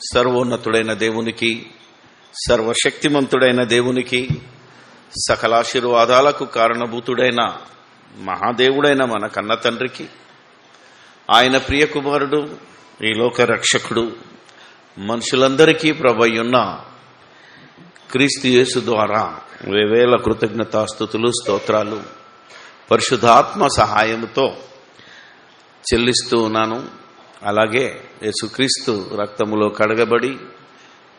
సర్వోన్నతుడైన దేవునికి, సర్వశక్తిమంతుడైన దేవునికి, సకలాశీర్వాదాలకు కారణభూతుడైన మహాదేవుడైన మన కన్న తండ్రికి, ఆయన ప్రియకుమారుడు, ఈ లోక రక్షకుడు, మనుషులందరికీ ప్రభువైయున్న క్రీస్తు యేసు ద్వారా వేవేల కృతజ్ఞతాస్తుతులు, స్తోత్రాలు పరిశుద్ధాత్మ సహాయముతో చెల్లిస్తూ ఉన్నాను. అలాగే యేసుక్రీస్తు రక్తములో కడగబడి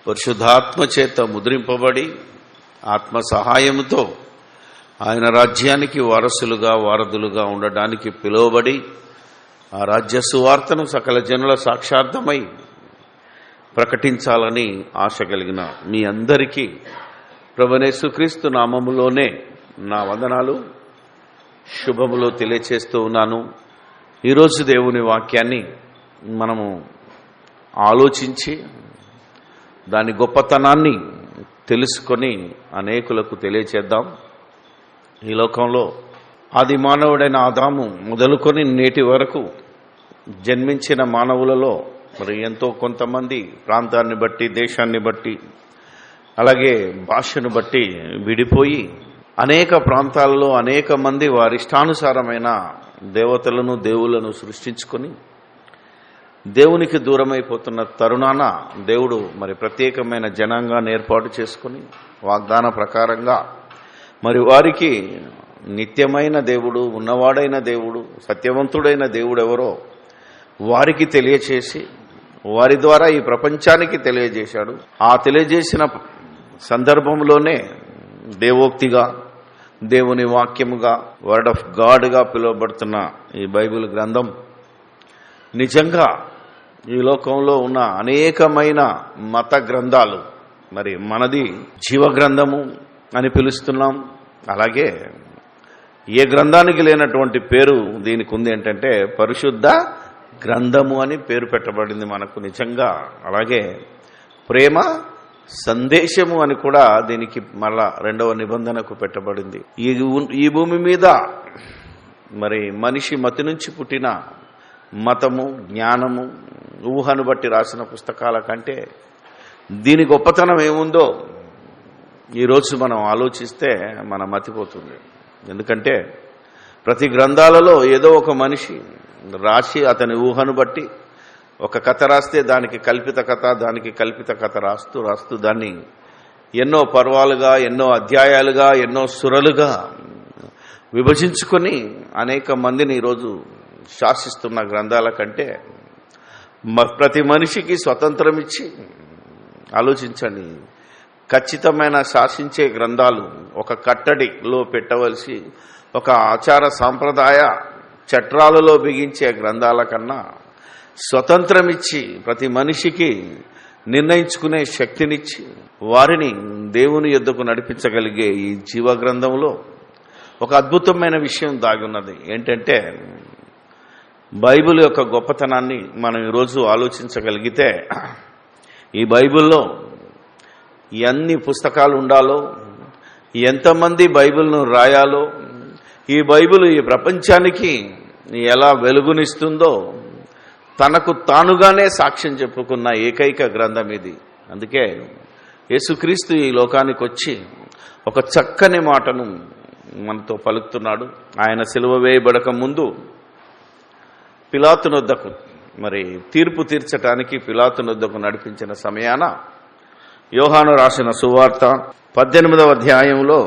పరిశుద్ధాత్మ చేత ముద్రింపబడి ఆత్మ సహాయముతో ఆయన రాజ్యానికి వారసులుగా, వారధులుగా ఉండడానికి పిలువబడి ఆ రాజ్య సువార్తను సకల జనుల సాక్షార్థమై ప్రకటించాలని ఆశ కలిగిన మీ అందరికీ ప్రభువైన యేసుక్రీస్తు నామములోనే నా వందనాలు, శుభములు తెలియచేస్తూ ఉన్నాను. ఈరోజు దేవుని వాక్యాన్ని మనము ఆలోచించి దాని గొప్పతనాన్ని తెలుసుకొని అనేకులకు తెలియచేద్దాం. ఈ లోకంలో ఆది మానవుడైన ఆదాము మొదలుకొని నేటి వరకు జన్మించిన మానవులలో మరి ఎంతో కొంతమంది ప్రాంతాన్ని బట్టి, దేశాన్ని బట్టి, అలాగే భాషను బట్టి విడిపోయి అనేక ప్రాంతాలలో అనేక మంది వారి ఇష్టానుసారమైన దేవతలను, దేవుళ్లను సృష్టించుకొని దేవునికి దూరమైపోతున్న తరుణాన దేవుడు మరి ప్రత్యేకమైన జనాంగాన్ని ఏర్పాటు చేసుకుని వాగ్దాన ప్రకారంగా మరి వారికి నిత్యమైన దేవుడు, ఉన్నవాడైన దేవుడు, సత్యవంతుడైన దేవుడు ఎవరో వారికి తెలియచేసి వారి ద్వారా ఈ ప్రపంచానికి తెలియజేశాడు. ఆ తెలియజేసిన సందర్భంలోనే దేవోక్తిగా, దేవుని వాక్యముగా, వర్డ్ ఆఫ్ గాడ్గా పిలువబడుతున్న ఈ బైబిల్ గ్రంథం నిజంగా ఈ లోకంలో ఉన్న అనేకమైన మత గ్రంథాలు, మరి మనది జీవ గ్రంథము అని పిలుస్తున్నాం. అలాగే ఏ గ్రంథానికి లేనటువంటి పేరు దీనికి ఉంది ఏంటంటే పరిశుద్ధ గ్రంథము అని పేరు పెట్టబడింది మనకు నిజంగా. అలాగే ప్రేమ సందేశము అని కూడా దీనికి మళ్ళా రెండవ నిబంధనకు పెట్టబడింది. ఈ భూమి మీద మరి మనిషి మతి నుంచి పుట్టిన మతము, జ్ఞానము, ఊహను బట్టి రాసిన పుస్తకాల కంటే దీని గొప్పతనం ఏముందో ఈరోజు మనం ఆలోచిస్తే మన మతిపోతుంది. ఎందుకంటే ప్రతి గ్రంథాలలో ఏదో ఒక మనిషి రాసి అతని ఊహను బట్టి ఒక కథ రాస్తే దానికి కల్పిత కథ, దానికి కల్పిత కథ రాస్తూ దాన్ని ఎన్నో పర్వాలుగా, ఎన్నో అధ్యాయాలుగా, ఎన్నో సురలుగా విభజించుకొని అనేక మందిని ఈరోజు శాసిస్తున్న గ్రంథాల కంటే ప్రతి మనిషికి స్వతంత్రం ఇచ్చి ఆలోచించండి, ఖచ్చితమైన శాసించే గ్రంథాలు ఒక కట్టడిలో పెట్టవలసి, ఒక ఆచార సాంప్రదాయ చట్రాలలో బిగించే గ్రంథాల కన్నా స్వతంత్రం ఇచ్చి ప్రతి మనిషికి నిర్ణయించుకునే శక్తినిచ్చి వారిని దేవుని యొద్దకు నడిపించగలిగే ఈ జీవ గ్రంథంలో ఒక అద్భుతమైన విషయం దాగి ఉన్నది. ఏంటంటే బైబిల్ యొక్క గొప్పతనాన్ని మనం ఈరోజు ఆలోచించగలిగితే ఈ బైబిల్లో ఎన్ని పుస్తకాలు ఉండాలో, ఎంతమంది బైబిల్ను రాయాలో, ఈ బైబిల్ ఈ ప్రపంచానికి ఎలా వెలుగునిస్తుందో తనకు తానుగానే సాక్ష్యం చెప్పుకున్న ఏకైక గ్రంథం ఇది. అందుకే యేసుక్రీస్తు ఈ లోకానికి వచ్చి ఒక చక్కని మాటను మనతో పలుకుతున్నాడు. ఆయన సిలువ వేయబడక ముందు పిలాతునొద్దకు మరి తీర్పు తీర్చడానికి పిలాతునొద్దకు నడిపించిన సమయాన యోహాను రాసిన సువార్త 18వ అధ్యాయంలో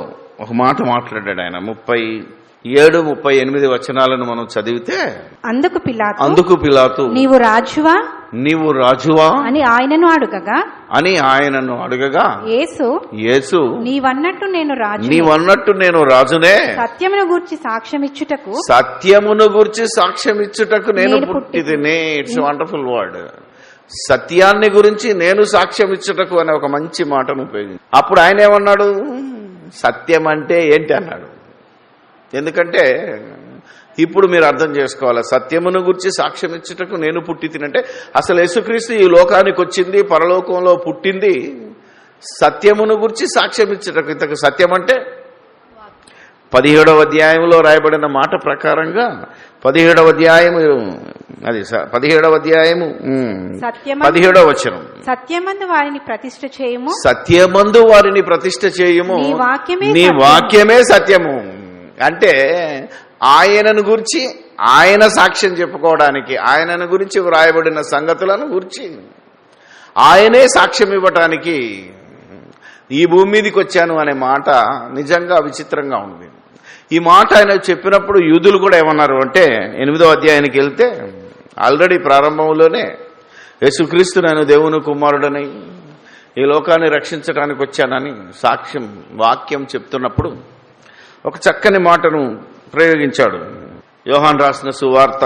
ఒక మాట మాట్లాడాడు. ఆయన 37, 38 వచనాలను మనం చదివితే అందుకు పిలాతు నీవు రాజువా అని ఆయనను అడగగా యేసు నీవన్నట్టు నేను రాజునే, సత్యమును గూర్చి సాక్ష్యమిచ్చుటకు నేను పుట్టితిని. It's wonderful word. సత్యాన్ని గురించి నేను సాక్ష్యం ఇచ్చుటకు అనే ఒక మంచి మాటను ఉపయోగించి అప్పుడు ఆయన ఏమన్నాడు, సత్యం అంటే ఏంటి అన్నాడు. ఎందుకంటే ఇప్పుడు మీరు అర్థం చేసుకోవాలి, సత్యమును గురించి సాక్ష్యం ఇచ్చుటకు నేను పుట్టి తినంటే అసలు యేసుక్రీస్తు ఈ లోకానికి వచ్చింది, పరలోకంలో పుట్టింది సత్యమును గురించి సాక్ష్యం ఇచ్చుటకు. ఇంతకు సత్యం అంటే 17వ అధ్యాయంలో రాయబడిన మాట ప్రకారంగా 17వ అధ్యాయం అది 17వ అధ్యాయము 17వ వచనం. సత్యమందు వారిని ప్రతిష్ఠ చేయము, సత్యమందు వారిని ప్రతిష్ఠ చేయము, నీ వాక్యమే సత్యము. అంటే ఆయనను గురించి, ఆయన సాక్ష్యం చెప్పుకోవడానికి, ఆయనను గురించి వ్రాయబడిన సంగతులను గురించి ఆయనే సాక్ష్యం ఇవ్వటానికి ఈ భూమి మీదకి వచ్చాను అనే మాట నిజంగా విచిత్రంగా ఉంది. ఈ మాట ఆయన చెప్పినప్పుడు యూదులు కూడా ఏమన్నారు అంటే 8వ అధ్యాయానికి వెళ్తే ఆల్రెడీ ప్రారంభంలోనే యేసుక్రీస్తు నేను దేవుని కుమారుడని ఈ లోకాన్ని రక్షించడానికి వచ్చానని సాక్ష్యం వాక్యం చెప్తున్నప్పుడు ఒక చక్కని మాటను ప్రయోగించాడు. యోహాను రాసిన సువార్త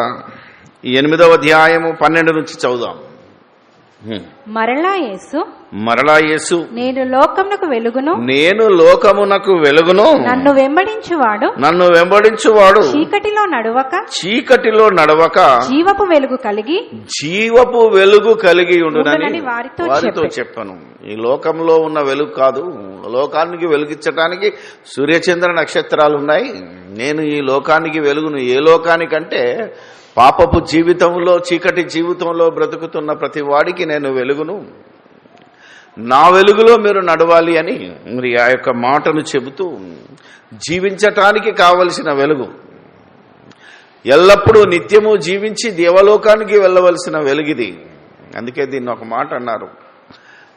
8వ అధ్యాయము 12 నుంచి చదువుదాం. మరలా యేసు నేను లోకమునకు వెలుగును, నన్ను వెంబడించువాడు చీకటిలో నడవక జీవపు వెలుగు కలిగి ఉండునని వారితో చెప్పను. ఈ లోకంలో ఉన్న వెలుగు కాదు, లోకానికి వెలుగిచ్చటానికి సూర్యచంద్ర నక్షత్రాలు ఉన్నాయి. నేను ఈ లోకానికి వెలుగును. ఏ లోకానికంటే పాపపు జీవితంలో, చీకటి జీవితంలో బ్రతుకుతున్న ప్రతి వాడికి నేను వెలుగును. నా వెలుగులో మీరు నడవాలి అని మరి ఆ యొక్క మాటను చెబుతూ జీవించటానికి కావలసిన వెలుగు, ఎల్లప్పుడూ నిత్యము జీవించి దేవలోకానికి వెళ్ళవలసిన వెలుగిది. అందుకే దీన్ని ఒక మాట అన్నారు,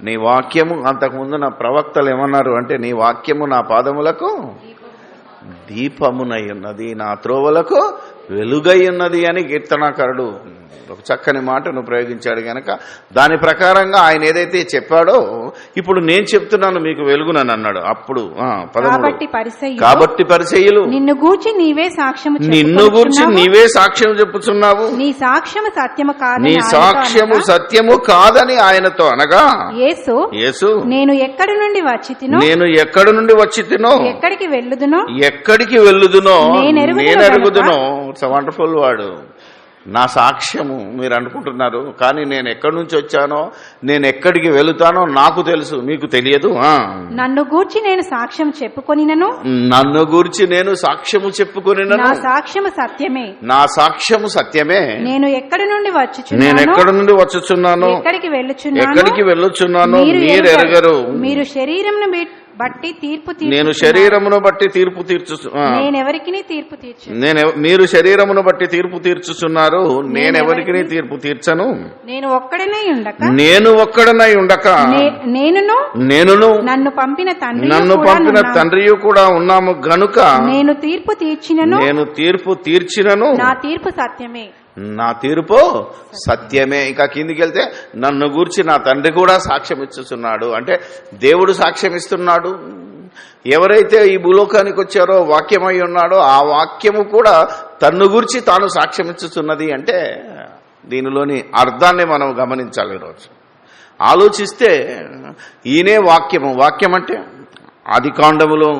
నీ వాక్యము. అంతకుముందు నా ప్రవక్తలు ఏమన్నారు అంటే, నీ వాక్యము నా పాదములకు దీపమునై ఉన్నది, నా త్రోవలకు వెలుగై ఉన్నది అని కీర్తనాకారుడు ఒక చక్కని మాటను ప్రయోగించాడు. గనక దాని ప్రకారంగా ఆయన ఏదైతే చెప్పాడో ఇప్పుడు నేను చెప్తున్నాను మీకు వెలుగునని అన్నాడు. అప్పుడు కాబట్టి పరిసయ్యులు నిన్ను గూర్చి నీవే సాక్ష్యం చెప్పుచున్నావు, నీ సాక్ష్యము సత్యము కాదని ఆయనతో అనగా, యేసు నేను ఎక్కడి నుండి వచ్చి తినో ఎక్కడికి వెళ్ళుదునో నేనెరుగుదునో. ఇట్స్ వండర్ఫుల్ వాడు. నా సాక్ష్యము మీరు అనుకుంటున్నారు, కానీ నేను ఎక్కడి నుంచి వచ్చానో, నేను ఎక్కడికి వెళుతానో నాకు తెలుసు, మీకు తెలియదు. నన్ను గూర్చి నేను సాక్ష్యము చెప్పుకొనినను నా సాక్ష్యము సత్యమే. నేను ఎక్కడి నుండి వచ్చుచున్నాను, ఎక్కడికి వెళ్ళుచున్నాను మీరెరగరు. మీరు శరీరమును బట్టి నేను శరీరమును బట్టి తీర్పు మీరు శరీరమును బట్టి తీర్పు తీర్చుచున్నారు, నేనెవరికి తీర్పు తీర్చను. నేను ఒక్కడనై ఉండక నేనును నన్ను పంపిన తండ్రియు కూడా ఉన్నాము గనుక నేను తీర్పు తీర్చినను నా తీర్పు సత్యమే. ఇంకా కిందికి వెళ్తే నన్ను గూర్చి నా తండ్రి కూడా సాక్ష్యం ఇస్తున్నాడు. అంటే దేవుడు సాక్ష్యం ఇస్తున్నాడు. ఎవరైతే ఈ భూలోకానికి వచ్చారో వాక్యమై ఉన్నాడో ఆ వాక్యము కూడా తన్ను గూర్చి తాను సాక్ష్యం ఇస్తున్నది. అంటే దీనిలోని అర్థాన్ని మనం గమనించాలి. ఈరోజు ఆలోచిస్తే ఈయనే వాక్యం అంటే ఆదికాండములో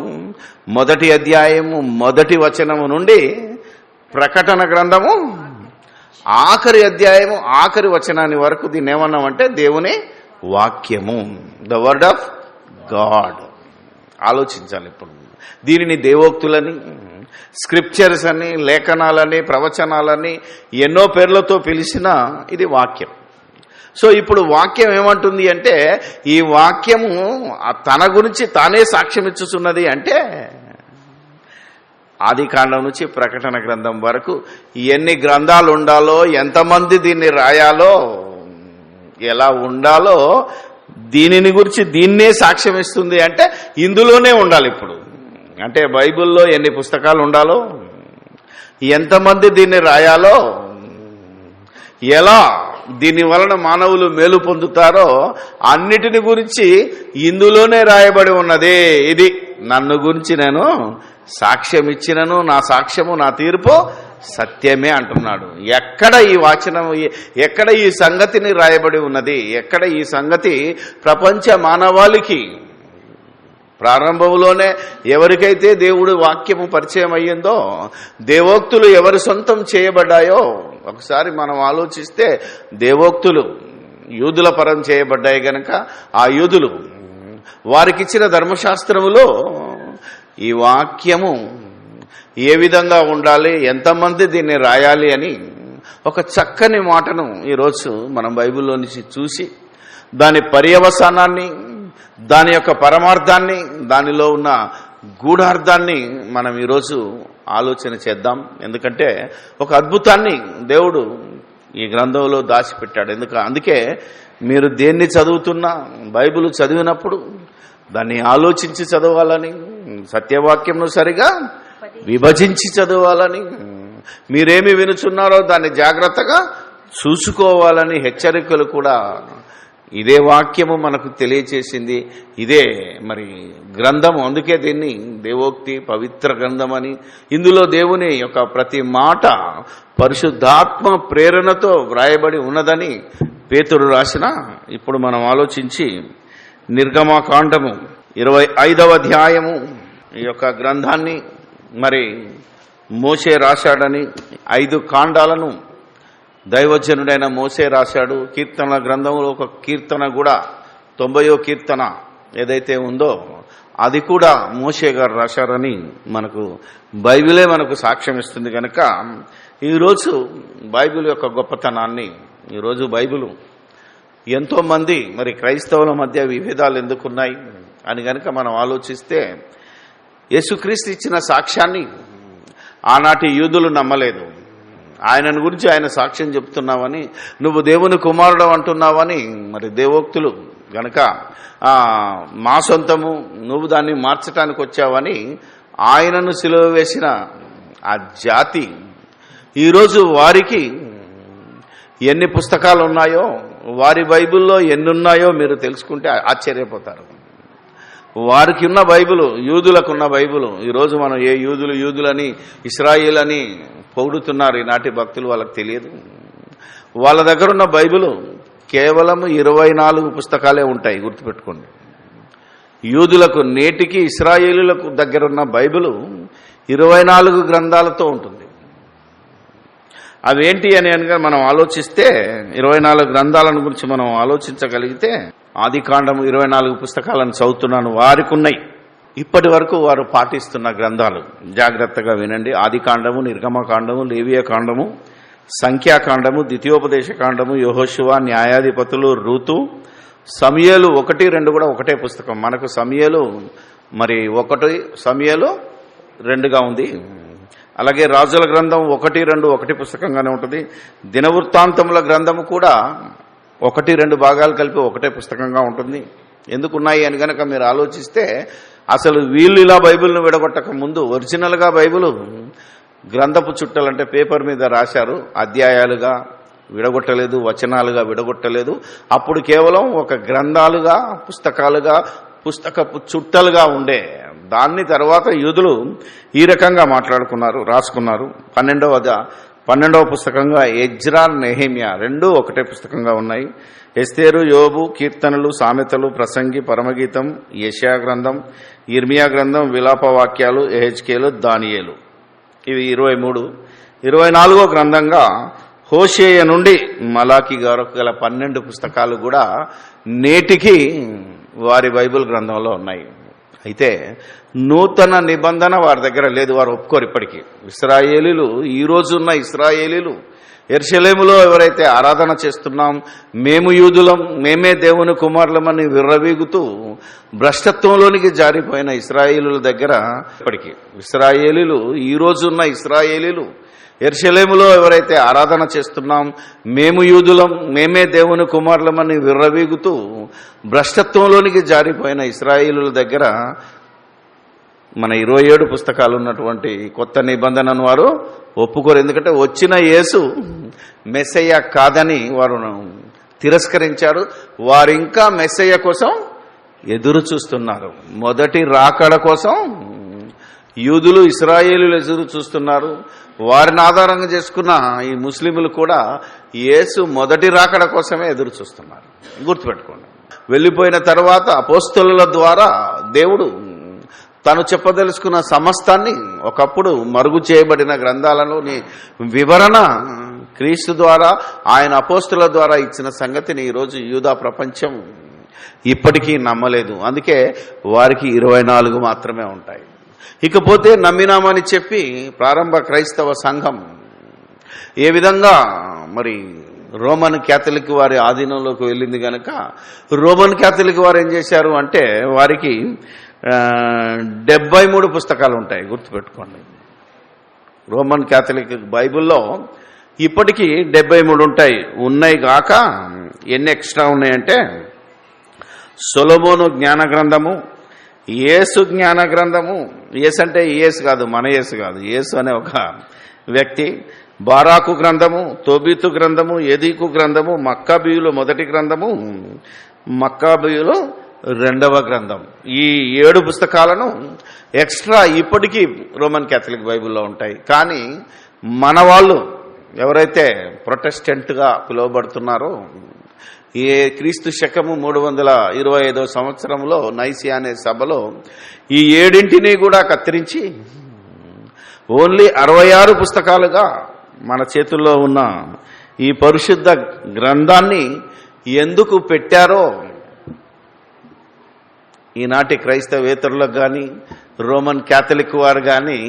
1వ అధ్యాయము 1వ వచనము నుండి ప్రకటన గ్రంథము ఆఖరి అధ్యాయము ఆఖరి వచనాన్ని వరకు దీన్ని ఏమన్నామంటే దేవుని వాక్యము, ద వర్డ్ ఆఫ్ గాడ్. ఆలోచించాలి. ఇప్పుడు దీనిని దేవోక్తులని, స్క్రిప్చర్స్ అని, లేఖనాలని, ప్రవచనాలని ఎన్నో పేర్లతో పిలిచినా ఇది వాక్యం. సో ఇప్పుడు వాక్యం ఏమంటుంది అంటే, ఈ వాక్యము తన గురించి తానే సాక్ష్యం ఇచ్చుతున్నది. అంటే ఆది కాండం నుంచి ప్రకటన గ్రంథం వరకు ఎన్ని గ్రంథాలు ఉండాలో, ఎంతమంది దీన్ని రాయాలో, ఎలా ఉండాలో, దీనిని గురించి దీన్నే సాక్ష్యం ఇస్తుంది. అంటే ఇందులోనే ఉండాలి. ఇప్పుడు అంటే బైబిల్లో ఎన్ని పుస్తకాలు ఉండాలో, ఎంతమంది దీన్ని రాయాలో, ఎలా దీని వలన మానవులు మేలు పొందుతారో అన్నిటిని గురించి ఇందులోనే రాయబడి ఉన్నదే. ఇది నన్ను గురించి నేను సాక్ష్యం ఇచ్చినను, నా సాక్ష్యము నా తీర్పు సత్యమే అంటున్నాడు. ఎక్కడ ఈ వాచనం, ఎక్కడ ఈ సంగతిని రాయబడి ఉన్నది, ఎక్కడ ఈ సంగతి ప్రపంచ మానవాళికి ప్రారంభంలోనే ఎవరికైతే దేవుడు వాక్యము పరిచయం అయ్యిందో, దేవోక్తులు ఎవరి సొంతం చేయబడ్డాయో ఒకసారి మనం ఆలోచిస్తే, దేవోక్తులు యూదుల పరం చేయబడ్డాయి గనక ఆ యూదులు వారికిచ్చిన ధర్మశాస్త్రములో ఈ వాక్యము ఏ విధంగా ఉండాలి, ఎంతమంది దీన్ని రాయాలి అని ఒక చక్కని మాటను ఈరోజు మనం బైబిల్లో నుంచి చూసి దాని పర్యవసానాన్ని, దాని యొక్క పరమార్థాన్ని, దానిలో ఉన్న గూఢార్థాన్ని మనం ఈరోజు ఆలోచన చేద్దాం. ఎందుకంటే ఒక అద్భుతాన్ని దేవుడు ఈ గ్రంథంలో దాచిపెట్టాడు. అందుకే మీరు దేన్ని చదువుతున్నా బైబిల్ చదివినప్పుడు దాన్ని ఆలోచించి చదవాలని, సత్యవాక్యంను సరిగా విభజించి చదవాలని, మీరేమి వినుచున్నారో దాన్ని జాగ్రత్తగా చూసుకోవాలని హెచ్చరికలు కూడా ఇదే వాక్యము మనకు తెలియచేసింది. ఇదే మరి గ్రంథము. అందుకే దీన్ని దేవోక్తి, పవిత్ర గ్రంథం అని. ఇందులో దేవుని యొక్క ప్రతి మాట పరిశుద్ధాత్మ ప్రేరణతో వ్రాయబడి ఉన్నదని పేతురు రాసిన. ఇప్పుడు మనం ఆలోచించి నిర్గమకాండము 25వ అధ్యాయము ఈ యొక్క గ్రంథాన్ని మరి మోషే రాశాడని 5 కాండాలను దైవజనుడైన మోషే రాశాడు. కీర్తనల గ్రంథంలో ఒక కీర్తన కూడా 90వ కీర్తన ఏదైతే ఉందో అది కూడా మోషే గారు రాశారని మనకు బైబిలే మనకు సాక్ష్యం ఇస్తుంది. కనుక ఈరోజు బైబిల్ యొక్క గొప్పతనాన్ని, ఈరోజు బైబిల్ ఎంతోమంది మరి క్రైస్తవుల మధ్య విభేదాలు ఎందుకున్నాయి అని కనుక మనం ఆలోచిస్తే, యేసుక్రీస్తు ఇచ్చిన సాక్ష్యాన్ని ఆనాటి యూదులు నమ్మలేదు. ఆయనను గురించి ఆయన సాక్ష్యం చెప్తున్నావని, నువ్వు దేవుని కుమారుడు అంటున్నావని మరి దేవోక్తులు గనక మా సొంతము, నువ్వు దాన్ని మార్చడానికి వచ్చావని ఆయనను సిలువ వేసిన ఆ జాతి ఈరోజు వారికి ఎన్ని పుస్తకాలు ఉన్నాయో, వారి బైబిల్లో ఎన్నున్నాయో మీరు తెలుసుకుంటే ఆశ్చర్యపోతారు. వారికి ఉన్న బైబిల్, యూదులకున్న బైబిల్, ఈరోజు మనం ఏ యూదులని ఇశ్రాయేల్ అని పొగుడుతున్నారు ఈనాటి భక్తులు, వాళ్ళకి తెలియదు. వాళ్ళ దగ్గర ఉన్న బైబిల్ కేవలం 24 పుస్తకాలే ఉంటాయి, గుర్తుపెట్టుకోండి. యూదులకు నేటికి ఇశ్రాయేలులకు దగ్గర ఉన్న బైబిల్ 24 గ్రంథాలతో ఉంటుంది. అవేంటి అని మనం ఆలోచిస్తే 24 గ్రంథాలను గురించి మనం ఆలోచించగలిగితే, ఆది కాండము 24 పుస్తకాలను చదువుతున్నాను, వారికి ఉన్నాయి. ఇప్పటి వరకు వారు పాటిస్తున్న గ్రంథాలు జాగ్రత్తగా వినండి. ఆది కాండము, నిర్గమకాండము, లేవియ కాండము, సంఖ్యాకాండము, ద్వితీయోపదేశ కాండము, యెహోషువ, న్యాయాధిపతులు, రూతు, సమూయేలు 1, 2 కూడా ఒకటే పుస్తకం. మనకు సమూయేలు మరి 1, సమూయేలు 2గా ఉంది. అలాగే రాజుల గ్రంథం 1, 2 ఒకటి పుస్తకంగానే ఉంటుంది. దినవృత్తాంతముల గ్రంథము కూడా 1, 2 భాగాలు కలిపి ఒకటే పుస్తకంగా ఉంటుంది. ఎందుకున్నాయి అని కనుక మీరు ఆలోచిస్తే, అసలు వీళ్ళు ఇలా బైబిల్ను విడగొట్టక ముందు ఒరిజినల్గా బైబిల్ గ్రంథపు చుట్టలు అంటే పేపర్ మీద రాశారు, అధ్యాయాలుగా విడగొట్టలేదు, వచనాలుగా విడగొట్టలేదు. అప్పుడు కేవలం ఒక గ్రంథాలుగా, పుస్తకాలుగా, పుస్తకపు చుట్టలుగా ఉండే దాన్ని తర్వాత యూదులు ఈ రకంగా మాట్లాడుకున్నారు, రాసుకున్నారు. 12వ పుస్తకంగా ఎజ్రా, నెహెమ్యా 2 ఒకటే పుస్తకంగా ఉన్నాయి. ఎస్తేరు, యోబు, కీర్తనలు, సామెతలు, ప్రసంగి, పరమగీతం, యెషయా గ్రంథం, ఇర్మియా గ్రంథం, విలాప వాక్యాలు, యెహెజ్కేలు, దానియేలు, ఇవి 23. 24వ గ్రంథంగా హోషేయ నుండి మలాకి గారు గల 12 పుస్తకాలు కూడా నేటికి వారి బైబిల్ గ్రంథంలో ఉన్నాయి. అయితే నూతన నిబంధన వారి దగ్గర లేదు, వారు ఒప్పుకోరు ఇప్పటికీ. ఇశ్రాయేలీలు, ఈ రోజున్న ఇశ్రాయేలీలు యెరూషలేములో ఎవరైతే ఆరాధన చేస్తున్నాం, మేము యూదులం, మేమే దేవుని కుమారులమని విర్రవీగుతూ భ్రష్టత్వంలోనికి జారిపోయిన ఇశ్రాయేలుల దగ్గర ఇప్పటికీ ఇశ్రాయేలీలు, ఈ రోజున్న ఇశ్రాయేలీలు యెరూషలేములో ఎవరైతే ఆరాధన చేస్తున్నాం, మేము యూదులం, మేమే దేవుని కుమారులమని విర్రవీగుతూ భ్రష్టత్వంలోనికి జారిపోయిన ఇశ్రాయేలుల దగ్గర మన 27 పుస్తకాలు ఉన్నటువంటి కొత్త నిబంధనను వారు ఒప్పుకోరు. ఎందుకంటే వచ్చిన యేసు మెస్సయ్య కాదని వారు తిరస్కరించారు. వారు ఇంకా మెస్సయ్య కోసం ఎదురు చూస్తున్నారు. మొదటి రాకడ కోసం యూదులు, ఇశ్రాయేలులు ఎదురు చూస్తున్నారు. వారిని ఆధారంగా చేసుకున్న ఈ ముస్లింలు కూడా యేసు మొదటి రాకడ కోసమే ఎదురు చూస్తున్నారు. గుర్తుపెట్టుకోండి. వెళ్ళిపోయిన తర్వాత అపోస్తలుల ద్వారా దేవుడు తను చెప్పదలుచుకున్న సమస్తాన్ని, ఒకప్పుడు మరుగు చేయబడిన గ్రంథాలలోని వివరణ క్రీస్తు ద్వారా, ఆయన అపోస్తలుల ద్వారా ఇచ్చిన సంగతిని ఈరోజు యూదా ప్రపంచం ఇప్పటికీ నమ్మలేదు. అందుకే వారికి 24 మాత్రమే ఉంటాయి. ఇకపోతే నమ్మినామని చెప్పి ప్రారంభ క్రైస్తవ సంఘం ఏ విధంగా మరి రోమన్ క్యాథలిక్ వారి ఆధీనంలోకి వెళ్ళింది కనుక రోమన్ క్యాథలిక్ వారు ఏం చేశారు అంటే వారికి 73 పుస్తకాలు ఉంటాయి, గుర్తుపెట్టుకోండి. రోమన్ క్యాథలిక్ బైబిల్లో ఇప్పటికీ 73 ఉంటాయి. ఉన్నాయి కాక ఎన్ని ఎక్స్ట్రా ఉన్నాయంటే సొలొమోను జ్ఞాన గ్రంథము, యేసు జ్ఞాన గ్రంథము, యేసు అంటే యేసు కాదు, మన యేసు కాదు, యేసు అనే ఒక వ్యక్తి, బారాకు గ్రంథము, తోబీతు గ్రంథము, ఎదీకు గ్రంథము, మక్కాబీయులు మొదటి గ్రంథము, మక్కాబీయులు రెండవ గ్రంథం. ఈ 7 పుస్తకాలను ఎక్స్ట్రా ఇప్పటికీ రోమన్ క్యాథలిక్ బైబిల్లో ఉంటాయి. కానీ మన వాళ్ళు ఎవరైతే ప్రొటెస్టెంట్గా పిలువబడుతున్నారో ఏ క్రీస్తు శకము 325 సంవత్సరంలో నైసియా అనే సభలో ఈ 7 కూడా కత్తిరించి ఓన్లీ 66 పుస్తకాలుగా మన చేతుల్లో ఉన్న ఈ పరిశుద్ధ గ్రంథాన్ని ఎందుకు పెట్టారో ఈనాటి క్రైస్తవేతరులకు కానీ రోమన్ క్యాథలిక్ వారు కానీ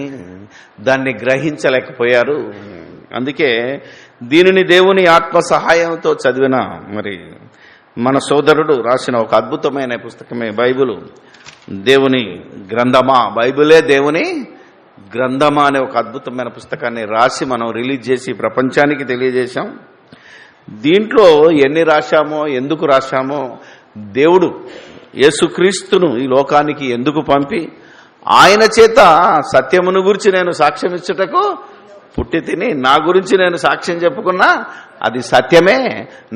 దాన్ని గ్రహించలేకపోయారు. అందుకే దీనిని దేవుని ఆత్మ సహాయంతో చదివిన మరి మన సోదరుడు రాసిన ఒక అద్భుతమైన పుస్తకమే బైబిలు. దేవుని గ్రంథమా, బైబిలే దేవుని గ్రంథమా అనే ఒక అద్భుతమైన పుస్తకాన్ని రాసి మనం రిలీజ్ చేసి ప్రపంచానికి తెలియజేశాం. దీంట్లో ఎన్ని రాశామో, ఎందుకు రాశామో, దేవుడు యేసుక్రీస్తును ఈ లోకానికి ఎందుకు పంపి ఆయన చేత సత్యమును గురించి నేను సాక్ష్యం ఇచ్చుటకు పుట్టి తిని, నా గురించి నేను సాక్ష్యం చెప్పుకున్నా అది సత్యమే,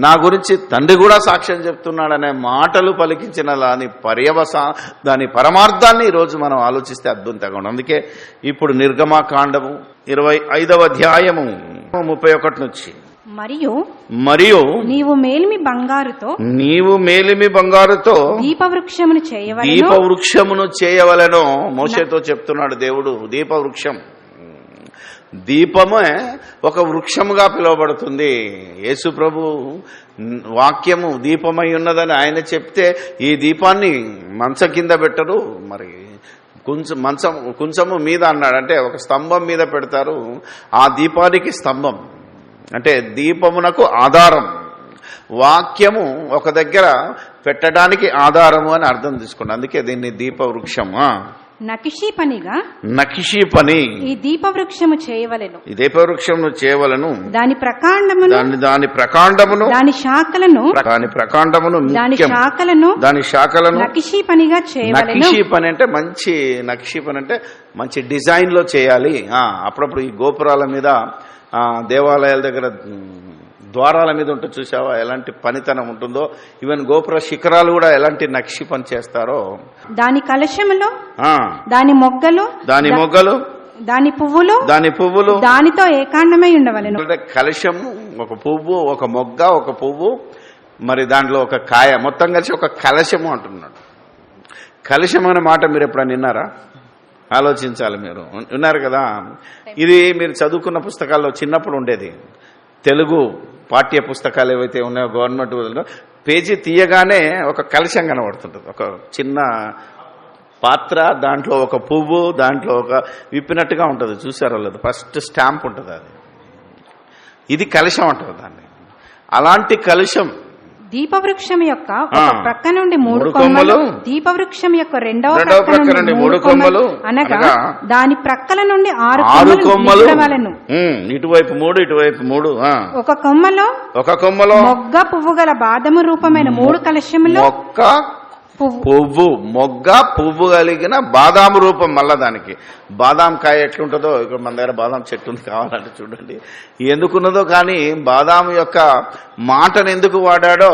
నా గురించి తండ్రి కూడా సాక్ష్యం చెప్తున్నాడనే మాటలు పలికించిన దాని పరమార్థాన్ని ఈరోజు మనం ఆలోచిస్తే అద్భుతంగా ఉంది. అందుకే ఇప్పుడు నిర్గమాకాండము 25వ అధ్యాయము 31 నుంచి మరియు నీవు మేలిమి బంగారుతో దీపవృక్షమును చేయవలెను. మోషేతో చెప్తున్నాడు దేవుడు. దీపవృక్షం, దీపమే ఒక వృక్షముగా పిలువబడుతుంది. యేసు ప్రభు వాక్యము దీపమై ఉన్నదని ఆయన చెప్తే ఈ దీపాన్ని మంచం కింద పెట్టరు, మరి కొంచెము మీద అన్నాడు. అంటే ఒక స్తంభం మీద పెడతారు. ఆ దీపానికి స్తంభం అంటే దీపమునకు ఆధారం, వాక్యము ఒక దగ్గర పెట్టడానికి ఆధారము అని అర్థం తీసుకున్నాను. అందుకే దీన్ని దీపవృక్షం. నకిషీ పని ఈ దీపవృక్షము చేయవలెను, ఈ దీపవృక్షమును చేయవలను, దాని ప్రకాండమును దాని శాఖలను నకిషీ పనిగా చేయవలెను. నకిషీ పని అంటే మంచి డిజైన్ లో చేయాలి. అప్పుడప్పుడు ఈ గోపురాల మీద, దేవాలయాల దగ్గర ద్వారాల మీద ఉంటుంది చూసావా, ఎలాంటి పనితనం ఉంటుందో, ఈవెన్ గోపుర శిఖరాలు కూడా ఎలాంటి నక్షి పని చేస్తారో, దాని కలశములో దాని మొగ్గలు దాని పువ్వులు దానితో ఏకాండమై ఉండవలెను. కలశము, ఒక పువ్వు, ఒక మొగ్గ, ఒక పువ్వు, మరి దాంట్లో ఒక కాయ, మొత్తం కలిసి ఒక కలశము అంటున్నాడు. కలశం అనే మాట మీరు ఎప్పుడైనా విన్నారా? ఆలోచించాలి. మీరు విన్నారు కదా. ఇది మీరు చదువుకున్న పుస్తకాల్లో చిన్నప్పుడు ఉండేది. తెలుగు పాఠ్య పుస్తకాలు ఏవైతే ఉన్నాయో గవర్నమెంట్ పేజీ తీయగానే ఒక కలశం కనబడుతుంటుంది, ఒక చిన్న పాత్ర, దాంట్లో ఒక పువ్వు, దాంట్లో ఒక విప్పినట్టుగా ఉంటుంది. చూసారో లేదు, ఫస్ట్ స్టాంప్ ఉంటుంది, అది ఇది కలశం అంటారు దాన్ని. అలాంటి కలశం దీపవృక్షం యొక్క ఒక ప్రక్క నుండి 3 కొమ్మలు, దీపవృక్షం యొక్క రెండవ ప్రక్క నుండి 3 కొమ్మలు, అనగా దాని ప్రక్కల నుండి 6 కొమ్మలు వలెను. ఇటువైపు 3, ఇటువైపు 3. ఒక కొమ్మలో మొగ్గ పువ్వు గల బాదము రూపమైన 3 కలశములు, మొగ్గ పువ్వు కలిగిన బాదాము రూపం. మళ్ళా దానికి బాదాం కాయ ఎట్లుంటుందో, ఇక్కడ మన దగ్గర బాదాం చెట్టు ఉంది, కావాలంటే చూడండి ఎందుకున్నదో. కానీ బాదాం యొక్క మాటను ఎందుకు వాడాడో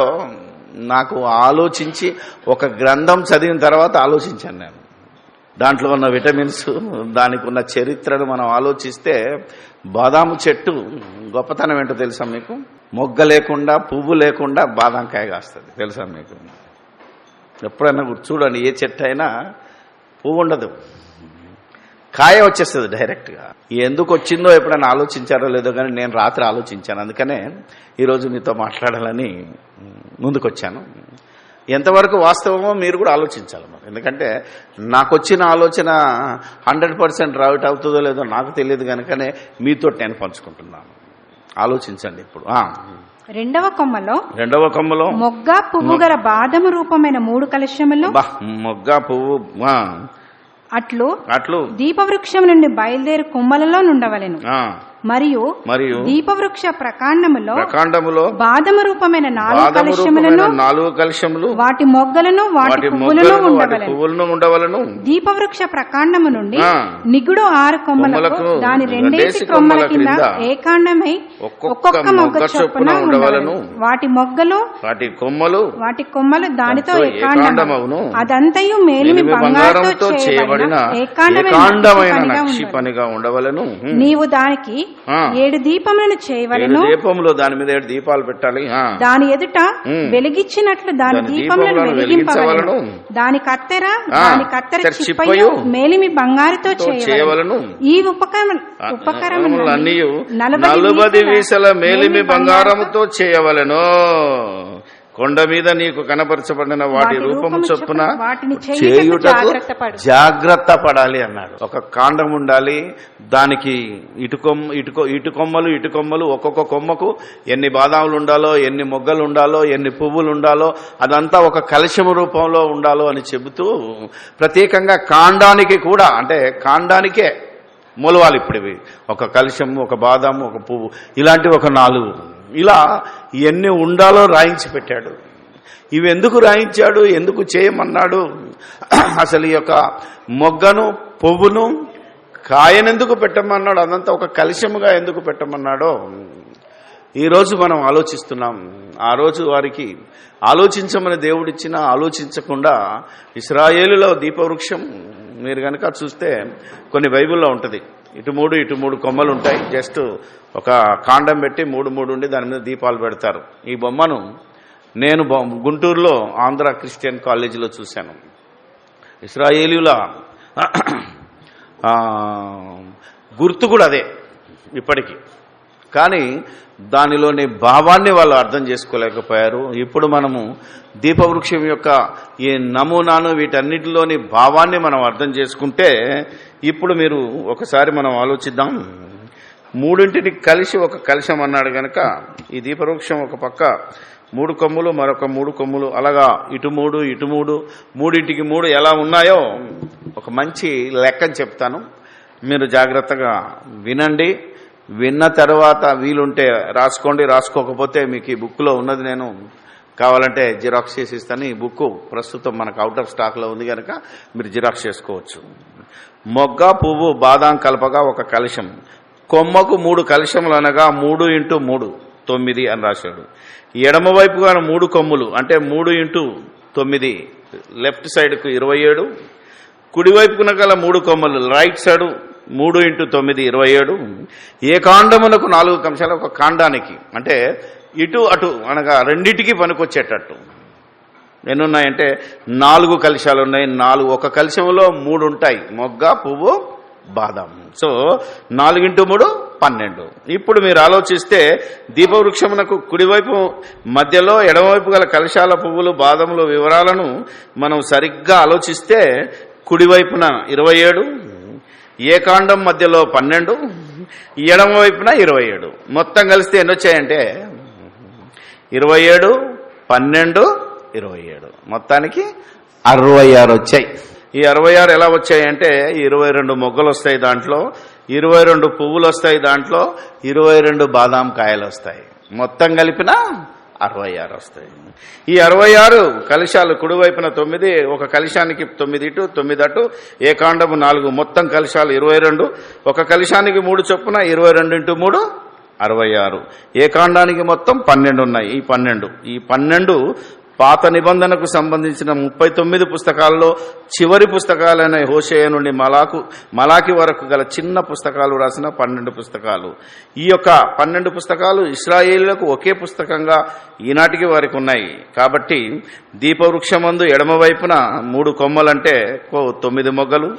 నాకు ఆలోచించి, ఒక గ్రంథం చదివిన తర్వాత ఆలోచించాను నేను. దాంట్లో ఉన్న విటమిన్స్, దానికి ఉన్న చరిత్రను మనం ఆలోచిస్తే బాదాము చెట్టు గొప్పతనం ఏంటో తెలుసా మీకు? మొగ్గ లేకుండా, పువ్వు లేకుండా బాదాం కాయ కాస్తుంది, తెలుసా మీకు? ఎప్పుడైనా చూడండి, ఏ చెట్టు అయినా పువ్వు ఉండదు, కాయ వచ్చేస్తుంది డైరెక్ట్గా. ఎందుకు వచ్చిందో ఎప్పుడైనా ఆలోచించారో లేదో, కానీ నేను రాత్రి ఆలోచించాను. అందుకనే ఈరోజు మీతో మాట్లాడాలని ముందుకొచ్చాను. ఎంతవరకు వాస్తవమో మీరు కూడా ఆలోచించాలి మరి. ఎందుకంటే నాకు వచ్చిన ఆలోచన 100% రావిట్ అవుతుందో లేదో నాకు తెలియదు, కనుకనే మీతో నేను పంచుకుంటున్నాను. ఆలోచించండి ఇప్పుడు. రెండవ కొమ్మలో మొగ్గ పువ్వు గల బాదము రూపమైన 3 కలశములు, మొగ్గ పువ్వు అట్లు దీపవృక్షం నుండి బయలుదేరి కొమ్మలలో నుండవలెను. మరియు దీపవృక్ష ప్రకాండములో బాదము రూపమైన 4 కలశములను వాటి మొగ్గలను వాటి పువ్వులను ఉండవలెను. దీపవృక్ష ప్రకాండము నుండి నిగుడు 6 కొమ్మలకు దాని 2 కొమ్మల కింద ఏకాండమై ఒక్కొక్క మొగ్గ చొప్పున ఉండవలెను. వాటి మొగ్గలు వాటి కొమ్మలు దానితో ఏకాండమవును. అదంతయు మేలిమి బంగారంతో చేయబడిన ఏకాండమైన పనిగా ఉండవలెను. నీవు దానికి 7 దీపములను చేయవలెను. దీపములు దాని మీద 7 దీపాలు పెట్టాలి. దాని ఎదుట వెలిగించినట్లు దాని దీపములను వెలిగింపవలెను. దాని కత్తెర చిప్పయు మేలిమి బంగారుతో చేయవలెను. ఈ ఉపకరణములన్నీ 40 వీసల మేలిమి బంగారముతో చేయవలెను. కొండ మీద నీకు కనపరచబడిన వాటి రూపము చొప్పున చేయుటకు జాగ్రత్త పడాలి అన్నాడు. ఒక కాండం ఉండాలి, దానికి ఇటు కొమ్మలు ఒక్కొక్క కొమ్మకు ఎన్ని బాదాములు ఉండాలో, ఎన్ని మొగ్గలు ఉండాలో, ఎన్ని పువ్వులు ఉండాలో, అదంతా ఒక కలశము రూపంలో ఉండాలో అని చెబుతూ ప్రత్యేకంగా కాండానికి కూడా, అంటే కాండానికే మొలవాలి. ఇప్పుడు ఇవి ఒక కలశము, ఒక బాదాము, ఒక పువ్వు, ఇలాంటివి ఒక 4 ఇలా ఎన్ని ఉండాలో రాయించి పెట్టాడు. ఇవి ఎందుకు రాయించాడు, ఎందుకు చేయమన్నాడు, అసలు ఈ యొక్క మొగ్గను పువ్వును కాయనెందుకు పెట్టమన్నాడు, అదంతా ఒక కలశముగా ఎందుకు పెట్టమన్నాడో ఈరోజు మనం ఆలోచిస్తున్నాం. ఆ రోజు వారికి ఆలోచించమని దేవుడిచ్చినా ఆలోచించకుండా ఇశ్రాయేలులో దీపవృక్షం మీరు కనుక చూస్తే కొన్ని బైబిల్లో ఉంటుంది, ఇటు 3 కొమ్మలు ఉంటాయి. జస్ట్ ఒక కాండం పెట్టి 3 ఉండి దాని మీద దీపాలు పెడతారు. ఈ బొమ్మను నేను గుంటూరులో ఆంధ్ర క్రిస్టియన్ కాలేజీలో చూశాను. ఇశ్రాయేలీయుల గుర్తు కూడా అదే ఇప్పటికీ, కానీ దానిలోని భావాన్ని వాళ్ళు అర్థం చేసుకోలేకపోయారు. ఇప్పుడు మనము దీపవృక్షం యొక్క ఈ నమూనాను, వీటన్నిటిలోని భావాన్ని మనం అర్థం చేసుకుంటే, ఇప్పుడు మీరు ఒకసారి మనం ఆలోచిద్దాం. 3 కలిసి ఒక కలశం అన్నాడు గనక ఈ దీపవృక్షం ఒక పక్క 3 కొమ్ములు, మరొక 3 కొమ్ములు, అలాగా ఇటు 3 3టికి 3 ఎలా ఉన్నాయో ఒక మంచి లెక్కని చెప్తాను. మీరు జాగ్రత్తగా వినండి. విన్న తర్వాత వీలుంటే రాసుకోండి, రాసుకోకపోతే మీకు ఈ బుక్లో ఉన్నది నేను కావాలంటే జిరాక్స్ చేసి ఇస్తాను. ఈ బుక్ ప్రస్తుతం మనకు అవుట్ ఆఫ్ స్టాక్లో ఉంది కనుక మీరు జిరాక్స్ చేసుకోవచ్చు. మొగ్గ పువ్వు బాదాం కలపగా ఒక కలశం, కొమ్మకు 3 కలశములు అనగా 3 × 3 9 అని రాశాడు. ఎడమ వైపుగా 3 కొమ్ములు అంటే 3 × 9 లెఫ్ట్ సైడ్కు 27, కుడివైపున గల 3 కొమ్మలు రైట్ సైడ్ 3 × 9 27. ఏ కాండమునకు 4 కలశాలు, ఒక కాండానికి అంటే ఇటు అటు అనగా రెండిటికి పనికొచ్చేటట్టు ఎన్నున్నాయంటే 4 కలశాలు ఉన్నాయి. 4 ఒక కలశంలో 3 ఉంటాయి, మొగ్గ పువ్వు బాదం. సో 4 × 3 12. ఇప్పుడు మీరు ఆలోచిస్తే దీపవృక్షమునకు కుడివైపు మధ్యలో ఎడమవైపు గల కలశాల పువ్వులు బాదములు వివరాలను మనం సరిగ్గా ఆలోచిస్తే కుడివైపున 27, ఏకాండం మధ్యలో 12, ఎడమ వైపున 27. మొత్తం కలిస్తే ఎన్ని వచ్చాయంటే 27, 12, 27 మొత్తానికి 66 వచ్చాయి. ఈ 66 ఎలా వచ్చాయంటే 22 మొగ్గలు వస్తాయి దాంట్లో, 22 పువ్వులు వస్తాయి దాంట్లో, 22 బాదాం కాయలు వస్తాయి. మొత్తం కలిపిన 66 వస్తాయి. ఈ 66 కలశాలు కుడివైపున 9, ఒక కలశానికి 9 ఇటు 9 అటు, ఏకాండము 4, మొత్తం కలశాలు 22, ఒక కలశానికి 3 చొప్పున 22 × 3 66. ఏకాండానికి మొత్తం 12 ఉన్నాయి. ఈ 12 పాత నిబంధనకు సంబంధించిన 39 పుస్తకాల్లో చివరి పుస్తకాలైన హోషేయ నుండి మలాకి వరకు గల చిన్న పుస్తకాలు రాసిన 12 పుస్తకాలు. ఈ యొక్క 12 పుస్తకాలు ఇశ్రాయేలులకు ఒకే పుస్తకంగా ఈనాటికి వారికి ఉన్నాయి. కాబట్టి దీపవృక్షమందు ఎడమవైపున 3 కొమ్మలంటే 9 మొగ్గలు,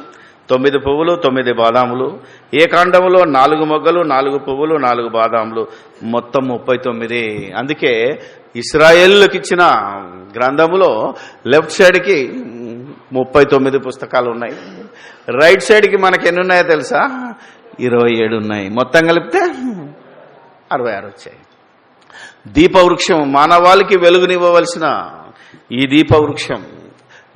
9 పువ్వులు, 9 బాదాములు. ఏ కాండములో 4 మొగ్గలు, 4 పువ్వులు, 4 బాదాములు, మొత్తం 39. అందుకే ఇశ్రాయేలులకు ఇచ్చిన గ్రంథములో లెఫ్ట్ సైడ్కి 39 పుస్తకాలు ఉన్నాయి, రైట్ సైడ్కి మనకి ఎన్ని ఉన్నాయో తెలుసా? 27 ఉన్నాయి. మొత్తం కలిపితే 66 వచ్చాయి. దీపవృక్షం, మానవాళికి వెలుగునివ్వవలసిన ఈ దీపవృక్షం,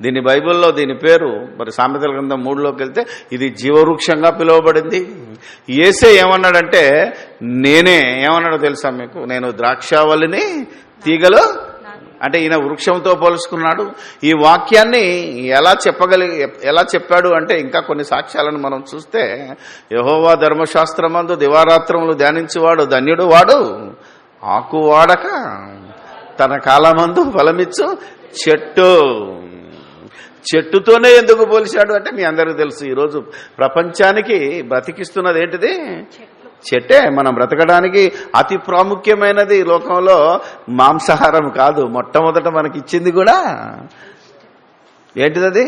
దీని బైబిల్లో దీని పేరు మరి సామెతల గ్రంథం 3లోకి వెళ్తే ఇది జీవవృక్షంగా పిలువబడింది. యేసే ఏమన్నాడంటే, నేనే ఏమన్నాడో తెలుసా మీకు, నేను ద్రాక్షావల్లిని, తీగలు అంటే ఈయన వృక్షంతో పోల్చుకున్నాడు. ఈ వాక్యాన్ని ఎలా చెప్పాడు అంటే, ఇంకా కొన్ని సాక్ష్యాలను మనం చూస్తే, యెహోవా ధర్మశాస్త్రమందు దివారాత్రములు ధ్యానించువాడు ధన్యుడు వాడు, ఆకు వాడక తన కాలమందు ఫలమిచ్చు చెట్టు. చెట్టుతోనే ఎందుకు పోల్చాడు అంటే, మీ అందరికీ తెలుసు, ఈరోజు ప్రపంచానికి బ్రతికిస్తున్నది ఏంటిది? చెట్టే. మనం బ్రతకడానికి అతి ప్రాముఖ్యమైనది ఈ లోకంలో మాంసాహారం కాదు, మొట్టమొదట మనకి ఇచ్చింది కూడా ఏంటిది?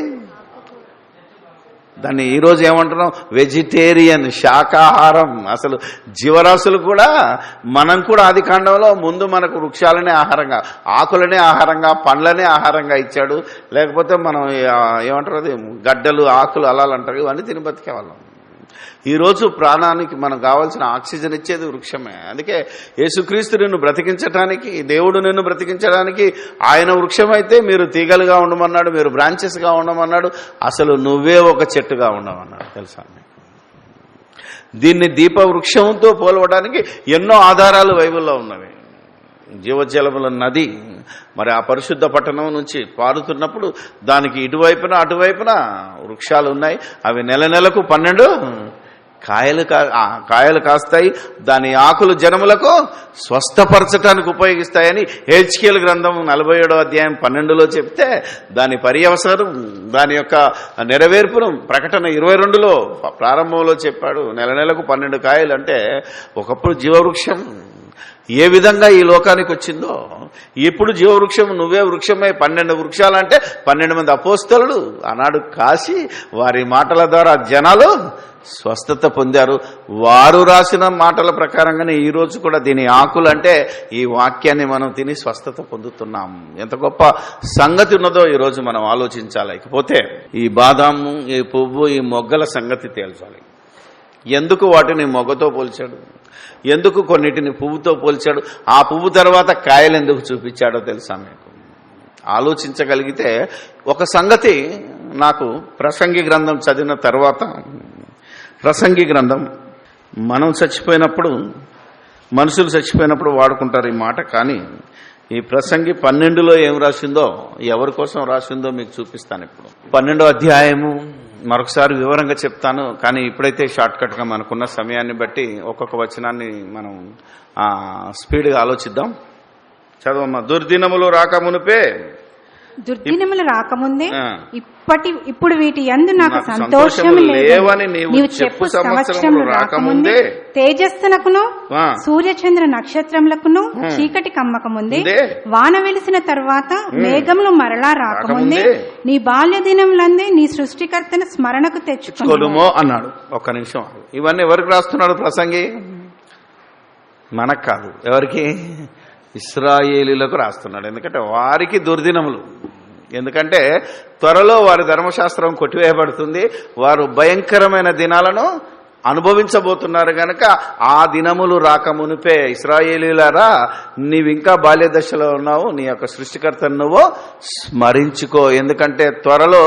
దాన్ని ఈరోజు ఏమంటున్నాం? వెజిటేరియన్, శాకాహారం. అసలు జీవరాశులు కూడా, మనం కూడా ఆది కాండంలో ముందు మనకు వృక్షాలనే ఆహారంగా, ఆకులనే ఆహారంగా, పండ్లనే ఆహారంగా ఇచ్చాడు. లేకపోతే మనం ఏమంటారు, అది గడ్డలు, ఆకులు, అలాలు అంటారు, ఇవన్నీ తిని బతికేవాళ్ళం. ఈరోజు ప్రాణానికి మనకు కావాల్సిన ఆక్సిజన్ ఇచ్చేది వృక్షమే. అందుకే యేసుక్రీస్తు నిన్ను బ్రతికించడానికి, దేవుడు నిన్ను బ్రతికించడానికి ఆయన వృక్షమైతే మీరు తీగలుగా ఉండమన్నాడు, మీరు బ్రాంచెస్గా ఉండమన్నాడు, అసలు నువ్వే ఒక చెట్టుగా ఉండమన్నాడు. తెలుసా? దీన్ని దీపవృక్షంతో పోలవడానికి ఎన్నో ఆధారాలు బైబిల్లో ఉన్నవి. జీవజలముల నది మరి ఆ పరిశుద్ధ పట్టణం నుంచి పారుతున్నప్పుడు దానికి ఇటువైపున అటువైపున వృక్షాలు ఉన్నాయి. అవి నెలకు 12 కాయలు కాస్తాయి. దాని ఆకులు జనములకు స్వస్థపరచడానికి ఉపయోగిస్తాయని హెచ్కేల్ గ్రంథం 47వ అధ్యాయం 12లో చెప్తే, దాని పర్యవసరం, దాని యొక్క నెరవేర్పును ప్రకటన 22లో ప్రారంభంలో చెప్పాడు. నెలకు 12 కాయలు అంటే ఒకప్పుడు జీవవృక్షం ఏ విధంగా ఈ లోకానికి వచ్చిందో, ఇప్పుడు జీవవృక్షం నువ్వే వృక్షమై 12 వృక్షాలంటే 12 మంది అపోస్తలులు ఆనాడు కాసి వారి మాటల ద్వారా జనాలు స్వస్థత పొందారు. వారు రాసిన మాటల ప్రకారంగానే ఈ రోజు కూడా దీని ఆకులు అంటే ఈ వాక్యాన్ని మనం తిని స్వస్థత పొందుతున్నాం. ఎంత గొప్ప సంగతి ఉన్నదో ఈరోజు మనం ఆలోచించాలి. ఇకపోతే ఈ బాదాము, ఈ పువ్వు, ఈ మొగ్గల సంగతి తేల్చాలి. ఎందుకు వాటిని మొగ్గతో పోల్చాడు? ఎందుకు కొన్నిటిని పువ్వుతో పోల్చాడు? ఆ పువ్వు తర్వాత కాయలు ఎందుకు చూపించాడో తెలుసా మీకు? ఆలోచించగలిగితే ఒక సంగతి నాకు ప్రసంగి గ్రంథం చదివిన తర్వాత, ప్రసంగి గ్రంథం మనం చచ్చిపోయినప్పుడు, మనుషులు చచ్చిపోయినప్పుడు వాడుకుంటారు ఈ మాట, కానీ ఈ ప్రసంగి 12లో ఏం రాసిందో, ఎవరి కోసం రాసిందో మీకు చూపిస్తాను. ఇప్పుడు 12వ అధ్యాయము మరొకసారి వివరంగా చెప్తాను, కానీ ఇప్పుడైతే షార్ట్ కట్గా మనకున్న సమయాన్ని బట్టి ఒక్కొక్క వచనాన్ని మనం స్పీడ్గా ఆలోచిద్దాం. చదవమ్మా. దుర్దినములు రాకమునుపే, దుర్దినములు రాకముందే ఇప్పుడు వీటి యందు నాకు సంతోషం లేవని నీవు చెప్పు సంవత్సరములు రాకముందే, తేజస్సునకును సూర్యచంద్ర నక్షత్రములకును చీకటి కమ్మకముందే, వాన వెలిసిన తర్వాత మేఘములు మరలా రాకముందే, నీ బాల్య దినములందే నీ సృష్టికర్తను స్మరణకు తెచ్చుకోనుమో అన్నాడు. ఒక్క నిమిషం. ఇవన్నీ ఎవరికి రాస్తున్నాడు ప్రసంగి? మనకు కాదు. ఎవరికి? ఇశ్రాయేలీలకు రాస్తున్నాడు. ఎందుకంటే వారికి దుర్దినములు, ఎందుకంటే త్వరలో వారి ధర్మశాస్త్రం కొట్టివేయబడుతుంది, వారు భయంకరమైన దినాలను అనుభవించబోతున్నారు గనక ఆ దినములు రాకమునిపే ఇశ్రాయేలీలారా, నీవింకా బాల్య దశలో ఉన్నావు, నీ యొక్క సృష్టికర్తను నువ్వు స్మరించుకో. ఎందుకంటే త్వరలో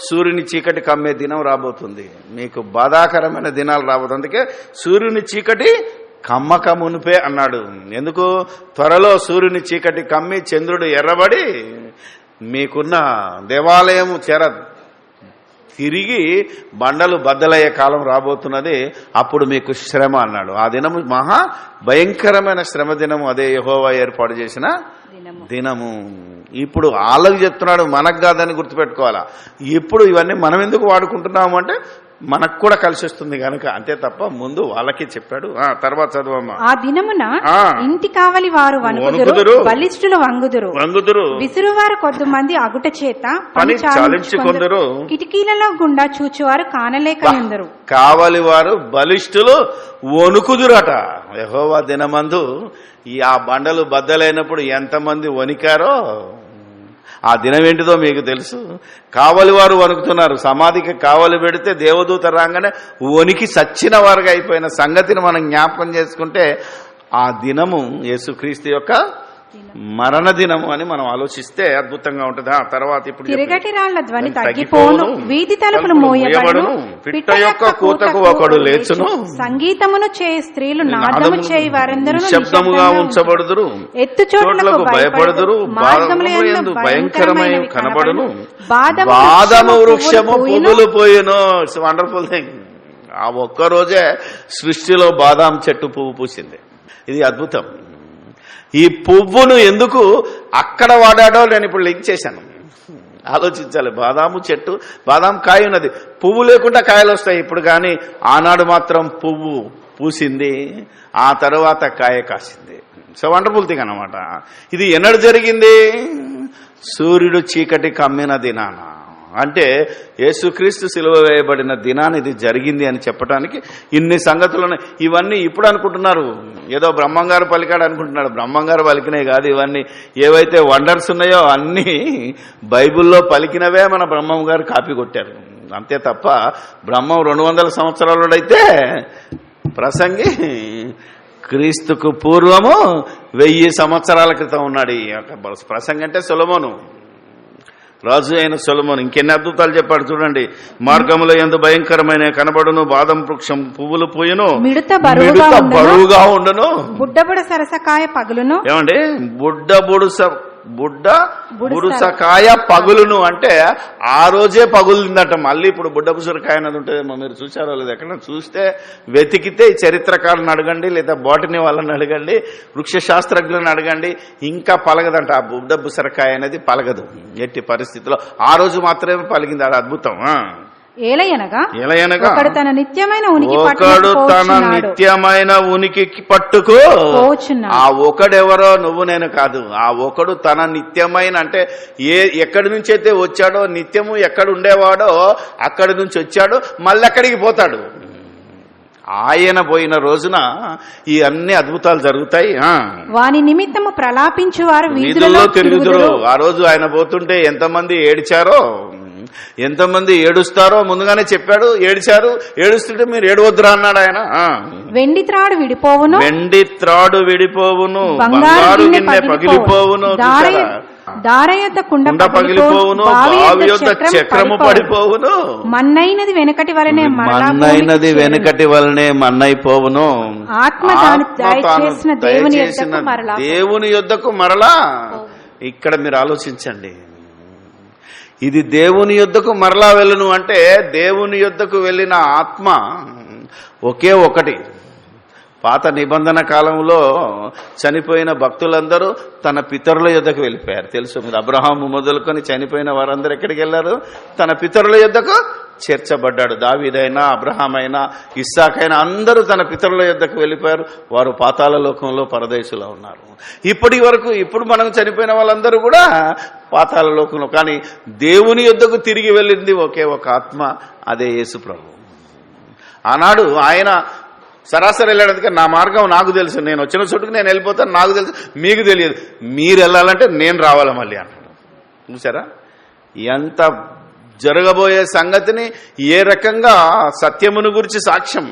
సూర్యుని చీకటి కమ్మే దినం రాబోతుంది, మీకు బాధాకరమైన దినాలు రాబోతుంది. అందుకే సూర్యుని చీకటి కమ్మక మునిపే అన్నాడు. ఎందుకు? త్వరలో సూర్యుని చీకటి కమ్మి చంద్రుడు ఎర్రబడి మీకున్న దేవాలయం తిరిగి బండలు బద్దలయ్యే కాలం రాబోతున్నది, అప్పుడు మీకు శ్రమ అన్నాడు. ఆ దినము మహా భయంకరమైన శ్రమ దినము, అదే యెహోవా ఏర్పాటు చేసిన దినము. ఇప్పుడు వాళ్ళకి చెప్తున్నాడు, మనకు కాదని గుర్తుపెట్టుకోవాలా. ఇప్పుడు ఇవన్నీ మనం ఎందుకు వాడుకుంటున్నాము అంటే మనకు కూడా కలిసి వస్తుంది కనుక, అంతే తప్ప ముందు వాళ్ళకి చెప్పాడు. తర్వాత చదవమ్మా. ఆ దినమున ఇంటి కావలి వారు వణుకుదురు, బలిష్ఠులు వంగుదురు, విసురువారు కొద్దిమంది అగుట చేత పని చాలించుకొందురు, కిటికీలలో గుండా చూచువారు కానలేకనుందరు. కావలి వారు బలిష్ఠులు వణుకుదురట. యెహోవా దినమందు ఆ బండలు బద్దలైనప్పుడు ఎంతమంది వణికారో ఆ దినం ఏంటిదో మీకు తెలుసు. కావలి వారు వణుకుతున్నారు. సమాధికి కావలి పెడితే దేవదూత రాగానే వణికి సచ్చిన వారుగా అయిపోయిన సంగతిని మనం జ్ఞాపకం చేసుకుంటే ఆ దినము యేసుక్రీస్తు యొక్క మరణ దినము అని మనం ఆలోచిస్తే అద్భుతంగా ఉంటుంది. ఆ తర్వాత ఇప్పుడు తిరగటి రాళ్ల ధ్వని తగ్గిపోను, వీధి తలుపులు మోయబడును, పిట్ట యొక్క కూతకు ఒకడు లేచును, సంగీతమును చేయ స్త్రీలు నాదము చేయి వారందరూ శబ్దముగా ఉంచబడుదురు, ఎత్తు చోట్లకు భయపడుదురు, మార్గములందు భయంకరమైన కనబడును, బాదము వృక్షము పువ్వులు పోయెను. It's wonderful thing. ఆ ఒక్కరోజే సృష్టిలో బాదాం చెట్టు పువ్వు పూసింది. ఇది అద్భుతం. ఈ పువ్వును ఎందుకు అక్కడ వాడాడో నేను ఇప్పుడు లింక్ చేశాను. ఆలోచించాలి. బాదాము చెట్టు, బాదాం కాయ ఉన్నది, పువ్వు లేకుండా కాయలు వస్తాయి ఇప్పుడు, కానీ ఆనాడు మాత్రం పువ్వు పూసింది, ఆ తర్వాత కాయ కాసింది. సో వండర్ఫుల్ థింగ్ అన్నమాట. ఇది ఎన్నడు జరిగింది? సూర్యుడు చీకటి కమ్మిన దినాన, అంటే యేసుక్రీస్తు సిలువ వేయబడిన దినాన్ని ఇది జరిగింది అని చెప్పడానికి ఇన్ని సంగతులు. ఇవన్నీ ఇప్పుడు అనుకుంటున్నారు, ఏదో బ్రహ్మంగారు పలికాడు అనుకుంటున్నాడు. బ్రహ్మంగారు పలికినవి కాదు ఇవన్నీ. ఏవైతే వండర్స్ ఉన్నాయో అన్నీ బైబిల్లో పలికినవే మన బ్రహ్మం గారు కాపీ కొట్టారు అంతే తప్ప, బ్రహ్మం 200 సంవత్సరాలైతే ప్రసంగి క్రీస్తుకు పూర్వము 1000 సంవత్సరాల క్రితం ఉన్నాడు. ప్రసంగి అంటే సొలొమోను, రాజు అయిన సొలొమోను. ఇంకెన్ని అద్భుతాలు చెప్పాడు చూడండి. మార్గములో యందు భయంకరమైన కనబడును, బాదం వృక్షం పువ్వులు పోయెను, మిడత బరువుగా ఉండును, బుడ్డబుడ సరసకాయ పగులును. ఏమండి? బుడసకాయ పగులును అంటే ఆ రోజే పగులుందట. మళ్ళీ ఇప్పుడు బుడ్డబుసరకాయ అనేది ఉంటుందేమో, మీరు చూసారో లేదు? ఎక్కడ చూస్తే వెతికితే చరిత్రకారులను అడగండి, లేదా బాటనీ వాళ్ళని అడగండి, వృక్ష శాస్త్రజ్ఞులను అడగండి, ఇంకా పలగదంట. ఆ బుడ్డబుసరకాయ అనేది పలగదు ఎట్టి పరిస్థితిలో. ఆ రోజు మాత్రమే పలిగింది. అది అద్భుతం. ఏలయనగా ఒకడు తన నిత్యమైన ఉనికి పట్టుకు, ఆ ఒకడెవరో నువ్వు నేను కాదు. ఆ ఒకడు తన నిత్యమైన, అంటే ఎక్కడి నుంచి అయితే వచ్చాడో, నిత్యము ఎక్కడ ఉండేవాడో అక్కడి నుంచి వచ్చాడు, మళ్ళీ అక్కడికి పోతాడు. ఆయన పోయిన రోజున ఈ అన్ని అద్భుతాలు జరుగుతాయి. వాని నిమిత్తము ప్రలాపించువారు వీధుల్లో తిరుగుదురు. ఆ రోజు ఆయన పోతుంటే ఎంతమంది ఏడ్చారో, ఎంతమంది ఏడుస్తారో ముందుగానే చెప్పాడు. ఏడుస్తుంటే మీరు ఏడవద్దురా అన్నాడు ఆయన. వెండి త్రాడు విడిపోవును, బంగారు గిన్నె పగిలిపోవును, దారయత కుండ పగిలిపోవును, బావి యొద్ద చక్రము పడిపోవును, మన్నైనది వెనకటి వలనే మన్నైపోవును. ఆత్మ దయచేసిన దేవుని యొద్దకు మరలా. ఇక్కడ మీరు ఆలోచించండి, ఇది దేవుని యొద్దకు మరలా వెళ్ళును అంటే, దేవుని యొద్దకు వెళ్ళిన ఆత్మ ఒకే ఒకటి. పాత నిబంధన కాలంలో చనిపోయిన భక్తులందరూ తన పితరుల యొద్దకు వెళ్ళిపోయారు. తెలుసు మీరు, అబ్రహాము మొదలుకొని చనిపోయిన వారందరూ ఎక్కడికి వెళ్ళారు? తన పితరుల యొద్దకు చేర్చబడ్డాడు. దావీదైనా, అబ్రహామైనా, ఇస్సాకైనా అందరూ తన పితరుల యొద్దకు వెళ్ళిపోయారు. వారు పాతాళ లోకంలో పరదేశులో ఉన్నారు. ఇప్పటి వరకు, ఇప్పుడు మనం చనిపోయిన వాళ్ళందరూ కూడా పాతాళ లోకంలో. కానీ దేవుని యొద్దకు తిరిగి వెళ్ళింది ఒకే ఒక ఆత్మ, అదే యేసు ప్రభు. ఆనాడు ఆయన సరాసరి వెళ్ళడానికి, నా మార్గం నాకు తెలుసు, నేను వచ్చిన చోటుకు నేను వెళ్ళిపోతాను, నాకు తెలుసు, మీకు తెలియదు, మీరు వెళ్ళాలంటే నేను రావాలి మళ్ళీ అన్నాడు. చూసారా ఎంత జరగబోయే సంగతిని, ఏ రకంగా సత్యమును గురించి సాక్ష్యం,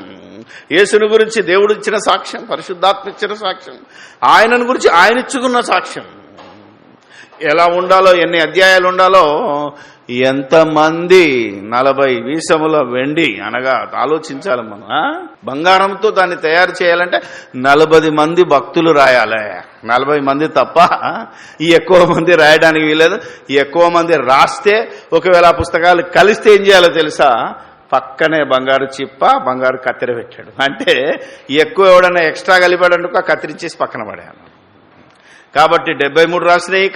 యేసుని గురించి దేవుడు ఇచ్చిన సాక్ష్యం, పరిశుద్ధాత్మ ఇచ్చిన సాక్ష్యం, ఆయనను గురించి ఆయన ఇచ్చుకున్న సాక్ష్యం, ఎలా ఉండాలో, ఎన్ని అధ్యాయాలు ఉండాలో, ఎంతమంది 40 వీసముల వెండి, అనగా ఆలోచించాలి మనం. బంగారంతో దాన్ని తయారు చేయాలంటే 40 మంది భక్తులు రాయాలి. 40 మంది తప్ప ఈ ఎక్కువ మంది రాయడానికి వీలేదు. ఈ ఎక్కువ మంది రాస్తే, ఒకవేళ ఆ పుస్తకాలు కలిస్తే ఏం చేయాలో తెలుసా? పక్కనే బంగారు చిప్ప, బంగారు కత్తెర పెట్టాడు. అంటే ఎక్కువ ఎవడన్నా ఎక్స్ట్రా కలిపాడంటే కత్తిరించేసి పక్కన పడేయాలి. కాబట్టి 73 రాసినాయి,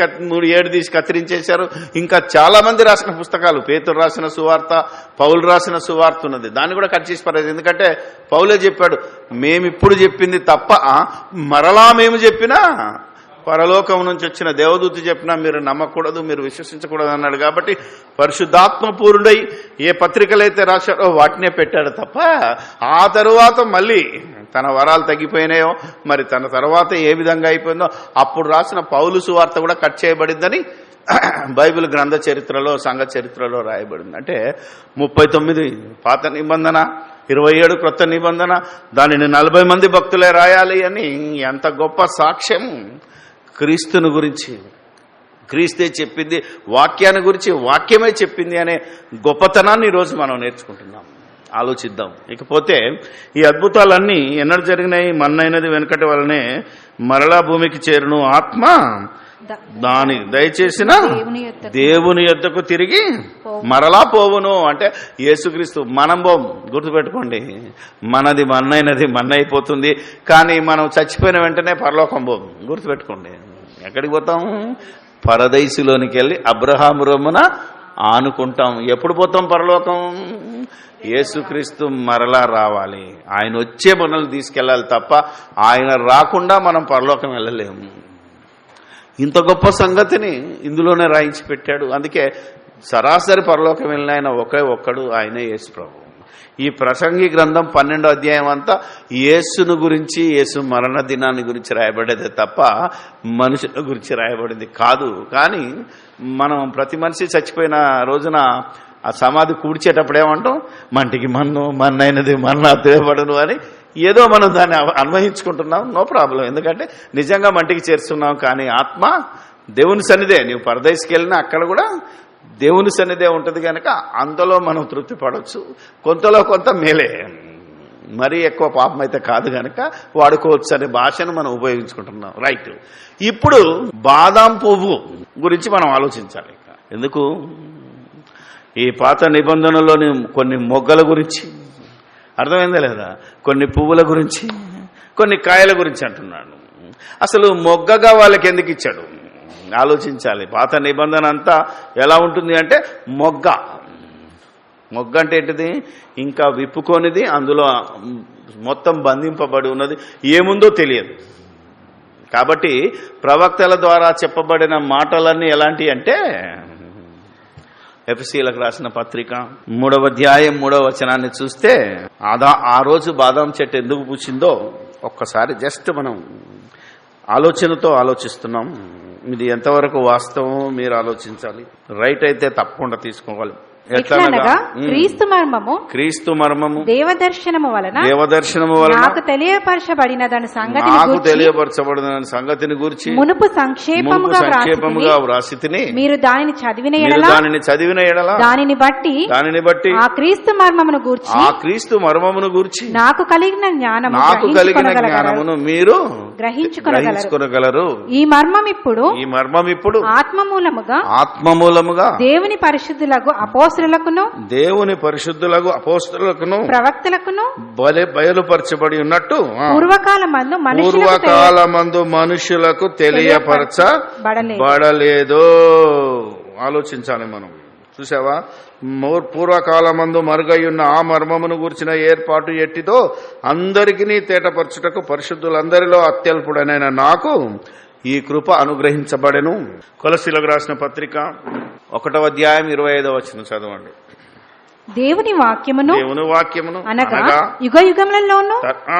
7 తీసి కత్తిరించేశారు. ఇంకా చాలా మంది రాసిన పుస్తకాలు, పేతురు రాసిన సువార్త, పౌలు రాసిన సువార్త ఉన్నది, దాన్ని కూడా కట్ చేసి పడేది. ఎందుకంటే పౌలే చెప్పాడు, మేమిప్పుడు చెప్పింది తప్ప మరలా మేము చెప్పినా, పరలోకం నుంచి వచ్చిన దేవదూత చెప్పినా మీరు నమ్మకూడదు, మీరు విశ్వసించకూడదు అన్నాడు. కాబట్టి పరిశుద్ధాత్మ పూర్ణుడై ఏ పత్రికలైతే రాశారో వాటినే పెట్టాడు తప్ప, ఆ తరువాత మళ్ళీ తన వరాలు తగ్గిపోయినాయో, మరి తన తర్వాత ఏ విధంగా అయిపోయిందో, అప్పుడు రాసిన పౌలు సువార్త కూడా కట్ చేయబడిందని బైబిల్ గ్రంథ చరిత్రలో, సంఘ చరిత్రలో రాయబడింది. అంటే 39 పాత నిబంధన, 27 క్రొత్త నిబంధన, దానిని 40 మంది భక్తులే రాయాలి అని ఎంత గొప్ప సాక్ష్యం క్రీస్తుని గురించి. క్రీస్తే చెప్పింది, వాక్యాన్ని గురించి వాక్యమే చెప్పింది అనే గొప్పతనాన్ని ఈరోజు మనం నేర్చుకుంటున్నాం. ఆలోచిద్దాం. ఇకపోతే ఈ అద్భుతాలన్నీ ఎన్నడూ జరిగినాయి? మన్నైనది వెనుకటి వలనే మరలా భూమికి చేరును, ఆత్మ దాని దయచేసిన దేవుని యొద్దకు తిరిగి మరలా పోవును. అంటే యేసుక్రీస్తు, మనం పోం, గుర్తుపెట్టుకోండి. మనది మన్నైనది మన్నైపోతుంది, కానీ మనం చచ్చిపోయిన వెంటనే పరలోకం పోం, గుర్తుపెట్టుకోండి. ఎక్కడికి పోతాం? పరదైసులోనికి వెళ్ళి అబ్రహాము రొమ్మున ఆనుకుంటాం. ఎప్పుడు పోతాం పరలోకం? యేసుక్రీస్తు మరలా రావాలి, ఆయన వచ్చే మనల్ని తీసుకెళ్ళాలి తప్ప ఆయన రాకుండా మనం పరలోకం వెళ్ళలేము. ఇంత గొప్ప సంగతిని ఇందులోనే రాయించి పెట్టాడు. అందుకే సరాసరి పరలోకం వెళ్ళిన ఆయన ఒకే ఒక్కడు, ఆయనే యేసు ప్రభు. ఈ ప్రసంగి గ్రంథం 12వ అధ్యాయం అంతా యేసును గురించి, యేసు మరణ దినాన్ని గురించి రాయబడేదే తప్ప మనుషుల గురించి రాయబడింది కాదు. కానీ మనం ప్రతి మనిషి చచ్చిపోయిన రోజున ఆ సమాధి కూర్చేటప్పుడు ఏమంటాం? మంటికి మన్ను, మన్నైనది మన్నా తేబడును అని ఏదో మనం దాన్ని అన్వయించుకుంటున్నాం. నో ప్రాబ్లం, ఎందుకంటే నిజంగా మంటికి చేరుస్తున్నాం. కానీ ఆత్మ దేవుని సన్నిధే. నీవు పరదేశికి వెళ్ళినా అక్కడ కూడా దేవుని సన్నిధే ఉంటుంది కనుక అందులో మనం తృప్తి పడవచ్చు. కొంతలో కొంత మేలే, మరీ ఎక్కువ పాపం అయితే కాదు కనుక వాడుకోవచ్చు అనే భాషను మనం ఉపయోగించుకుంటున్నాం. రైట్. ఇప్పుడు బాదాం పువ్వు గురించి మనం ఆలోచించాలి. ఎందుకు? ఈ పాత నిబంధనలోని కొన్ని మొగ్గల గురించి అర్థమైందా లేదా? కొన్ని పువ్వుల గురించి, కొన్ని కాయల గురించి అంటున్నాడు. అసలు మొగ్గగా వాళ్ళకి ఎందుకు ఇచ్చాడు ఆలోచించాలి. పాత నిబంధన అంతా ఎలా ఉంటుంది అంటే మొగ్గ. మొగ్గ అంటే ఏంటిది? ఇంకా విప్పుకొనిది, అందులో మొత్తం బంధింపబడి ఉన్నది, ఏముందో తెలియదు. కాబట్టి ప్రవక్తల ద్వారా చెప్పబడిన మాటలన్నీ ఎలాంటి అంటే, ఎఫెసీయులకు రాసిన పత్రిక 3వ అధ్యాయం 3వ వచనాన్ని చూస్తే, ఆ రోజు బాదాం చెట్టు ఎందుకు పూసిందో ఒక్కసారి జస్ట్ మనం ఆలోచనతో ఆలోచిస్తున్నాం. ఇది ఎంతవరకు వాస్తవం మీరు ఆలోచించాలి. రైట్ అయితే తప్పకుండా తీసుకోవాలి. ఎట్లనగా క్రీస్తు మర్మము దేవదర్శనము వలన నాకు తెలియపరచబడిన సంగతిని గురించి మునుపు సంక్షేపముగా వ్రాసితిని. మీరు దానిని చదివిన ఎడల దానిని బట్టి ఆ క్రీస్తు మర్మమును గూర్చి నాకు కలిగిన జ్ఞానమును మీరు గ్రహించుకొనగలరు. ఈ మర్మం ఇప్పుడు ఆత్మమూలముగా దేవుని పరిశుద్ధులకు అపోస్తలులకును ప్రవక్తలకును బయలుపరచబడి ఉన్నట్టు పూర్వకాలమందు మనుషులకు తెలియపరచబడలేదు. ఆలోచించాలి మనం. చూసావా? పూర్వకాలమందు మరుగయ్యున్న ఆ మర్మమును గూర్చిన ఏర్పాటు ఎట్టిదో అందరికీ తేటపరచుటకు పరిశుద్ధులందరిలో అత్యల్పుడనైన నాకు ఈ కృప అనుగ్రహించబడెను. కొలసీలకు రాసిన పత్రిక 1వ అధ్యాయం 25వ వచనం చదవండి. దేవుని వాక్యమును అనగా యుగయుగములలోను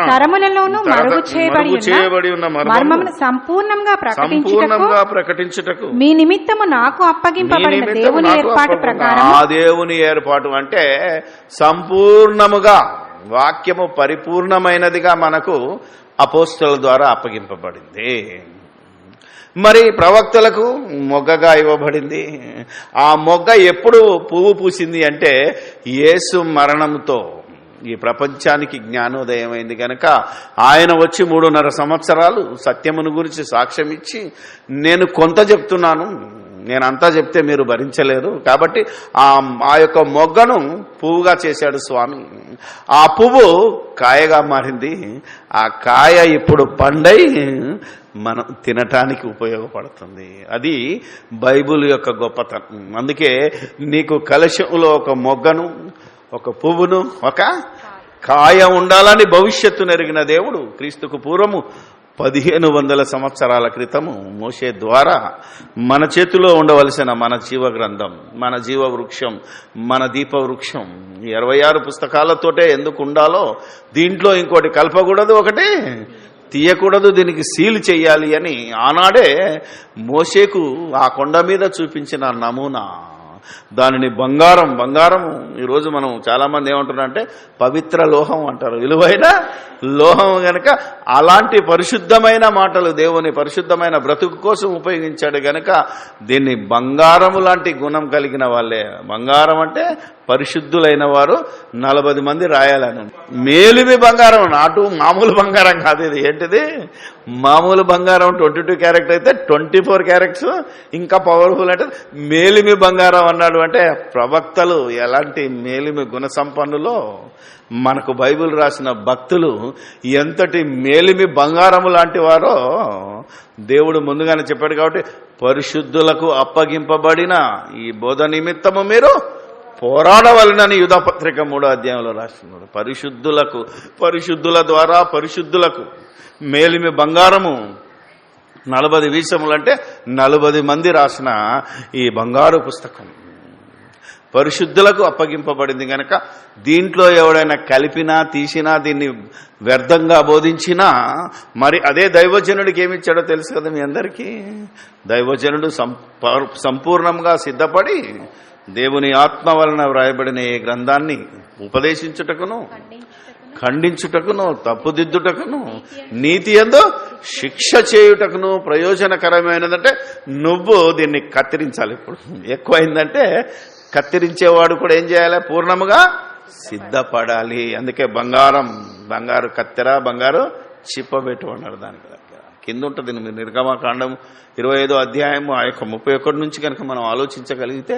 తరములలోను మరుగు చేయబడి ఉన్న మర్మమును సంపూర్ణంగా ప్రకటించుటకు మీ నిమిత్తము నాకు అప్పగింపబడిన దేవుని ఏర్పాటు ప్రకారం. ఆ దేవుని ఏర్పాటు అంటే సంపూర్ణముగా, వాక్యము పరిపూర్ణమైనదిగా మనకు అపోస్తలుల ద్వారా అప్పగింపబడింది. మరి ప్రవక్తలకు మొగ్గగా ఇవ్వబడింది. ఆ మొగ్గ ఎప్పుడు పువ్వు పూసింది అంటే యేసు మరణంతో ఈ ప్రపంచానికి జ్ఞానోదయమైంది కనుక ఆయన వచ్చి 3.5 సంవత్సరాలు సత్యమును గురించి సాక్ష్యం ఇచ్చి, నేను కొంత చెప్తున్నాను, నేనంతా చెప్తే మీరు భరించలేరు కాబట్టి ఆ యొక్క మొగ్గను పువ్వుగా చేశాడు స్వామి. ఆ పువ్వు కాయగా మారింది. ఆ కాయ ఇప్పుడు పండై మనం తినటానికి ఉపయోగపడుతుంది. అది బైబిల్ యొక్క గొప్పతనం. అందుకే నీకు కలశంలో ఒక మొగ్గను, ఒక పువ్వును, ఒక కాయ ఉండాలని భవిష్యత్తు నెరిగిన దేవుడు క్రీస్తుకు పూర్వము 1500 సంవత్సరాల క్రితము మోషే ద్వారా మన చేతిలో ఉండవలసిన మన జీవ గ్రంథం, మన జీవ వృక్షం, మన దీప వృక్షం 26 పుస్తకాలతోటే ఎందుకు ఉండాలో, దీంట్లో ఇంకోటి కలపకూడదు, ఒకటి తీయకూడదు, దీనికి సీల్ చెయ్యాలి అని ఆనాడే మోషేకు ఆ కొండ మీద చూపించిన నమూనా దానిని బంగారము ఈరోజు మనం చాలామంది ఏమంటున్నారంటే పవిత్ర లోహం అంటారు, విలువైన లోహం గనక అలాంటి పరిశుద్ధమైన మాటలు దేవుని పరిశుద్ధమైన బ్రతుకు కోసం ఉపయోగించాడు గనక దీన్ని బంగారము లాంటి గుణం కలిగిన వాళ్ళే. బంగారం అంటే పరిశుద్ధులైన వారు 40 మంది రాయాలని. మేలిమి బంగారం, నాటు మామూలు బంగారం కాదు ఇది. ఏంటిది? మామూలు బంగారం 22 క్యారెట్ అయితే 24 క్యారెట్స్ ఇంకా పవర్ఫుల్ అంటే మేలిమి బంగారం అన్నాడు. అంటే ప్రవక్తలు ఎలాంటి మేలిమి గుణ సంపన్నులో, మనకు బైబిల్ రాసిన భక్తులు ఎంతటి మేలిమి బంగారము లాంటి వారో దేవుడు ముందుగానే చెప్పాడు. కాబట్టి పరిశుద్ధులకు అప్పగింపబడిన ఈ బోధ నిమిత్తము మీరు పోరాడవలనని యూదాపత్రిక 3వ అధ్యాయంలో రాస్తున్నాడు. పరిశుద్ధుల ద్వారా పరిశుద్ధులకు మేలిమి బంగారము 40 వీసములంటే 40 మంది రాసిన ఈ బంగారు పుస్తకం పరిశుద్ధులకు అప్పగింపబడింది గనక దీంట్లో ఎవడైనా కలిపినా తీసినా దీన్ని వ్యర్థంగా బోధించినా మరి అదే దైవజనుడికి ఏమిచ్చాడో తెలుసు కదా మీ అందరికీ. దైవజనుడు సంపూర్ణంగా సిద్ధపడి దేవుని ఆత్మ వలన వ్రాయబడిన ఈ గ్రంథాన్ని ఉపదేశించుటకును, ఖండించుటకును, తప్పుదిద్దుటకును, నీతి యందు శిక్ష చేయుటకును ప్రయోజనకరమైనదంటే నువ్వు దీన్ని కత్తిరించాలి. ఇప్పుడు ఎక్కువైందంటే కత్తిరించేవాడు కూడా ఏం చేయాలి? పూర్ణముగా సిద్ధపడాలి. అందుకే బంగారు కత్తెర, బంగారు చిప్పబెట్టు అన్నారు. దానికి కింద ఉంటుంది నిర్గమకాండం 25వ అధ్యాయము ఆ యొక్క 31 నుంచి కనుక మనం ఆలోచించగలిగితే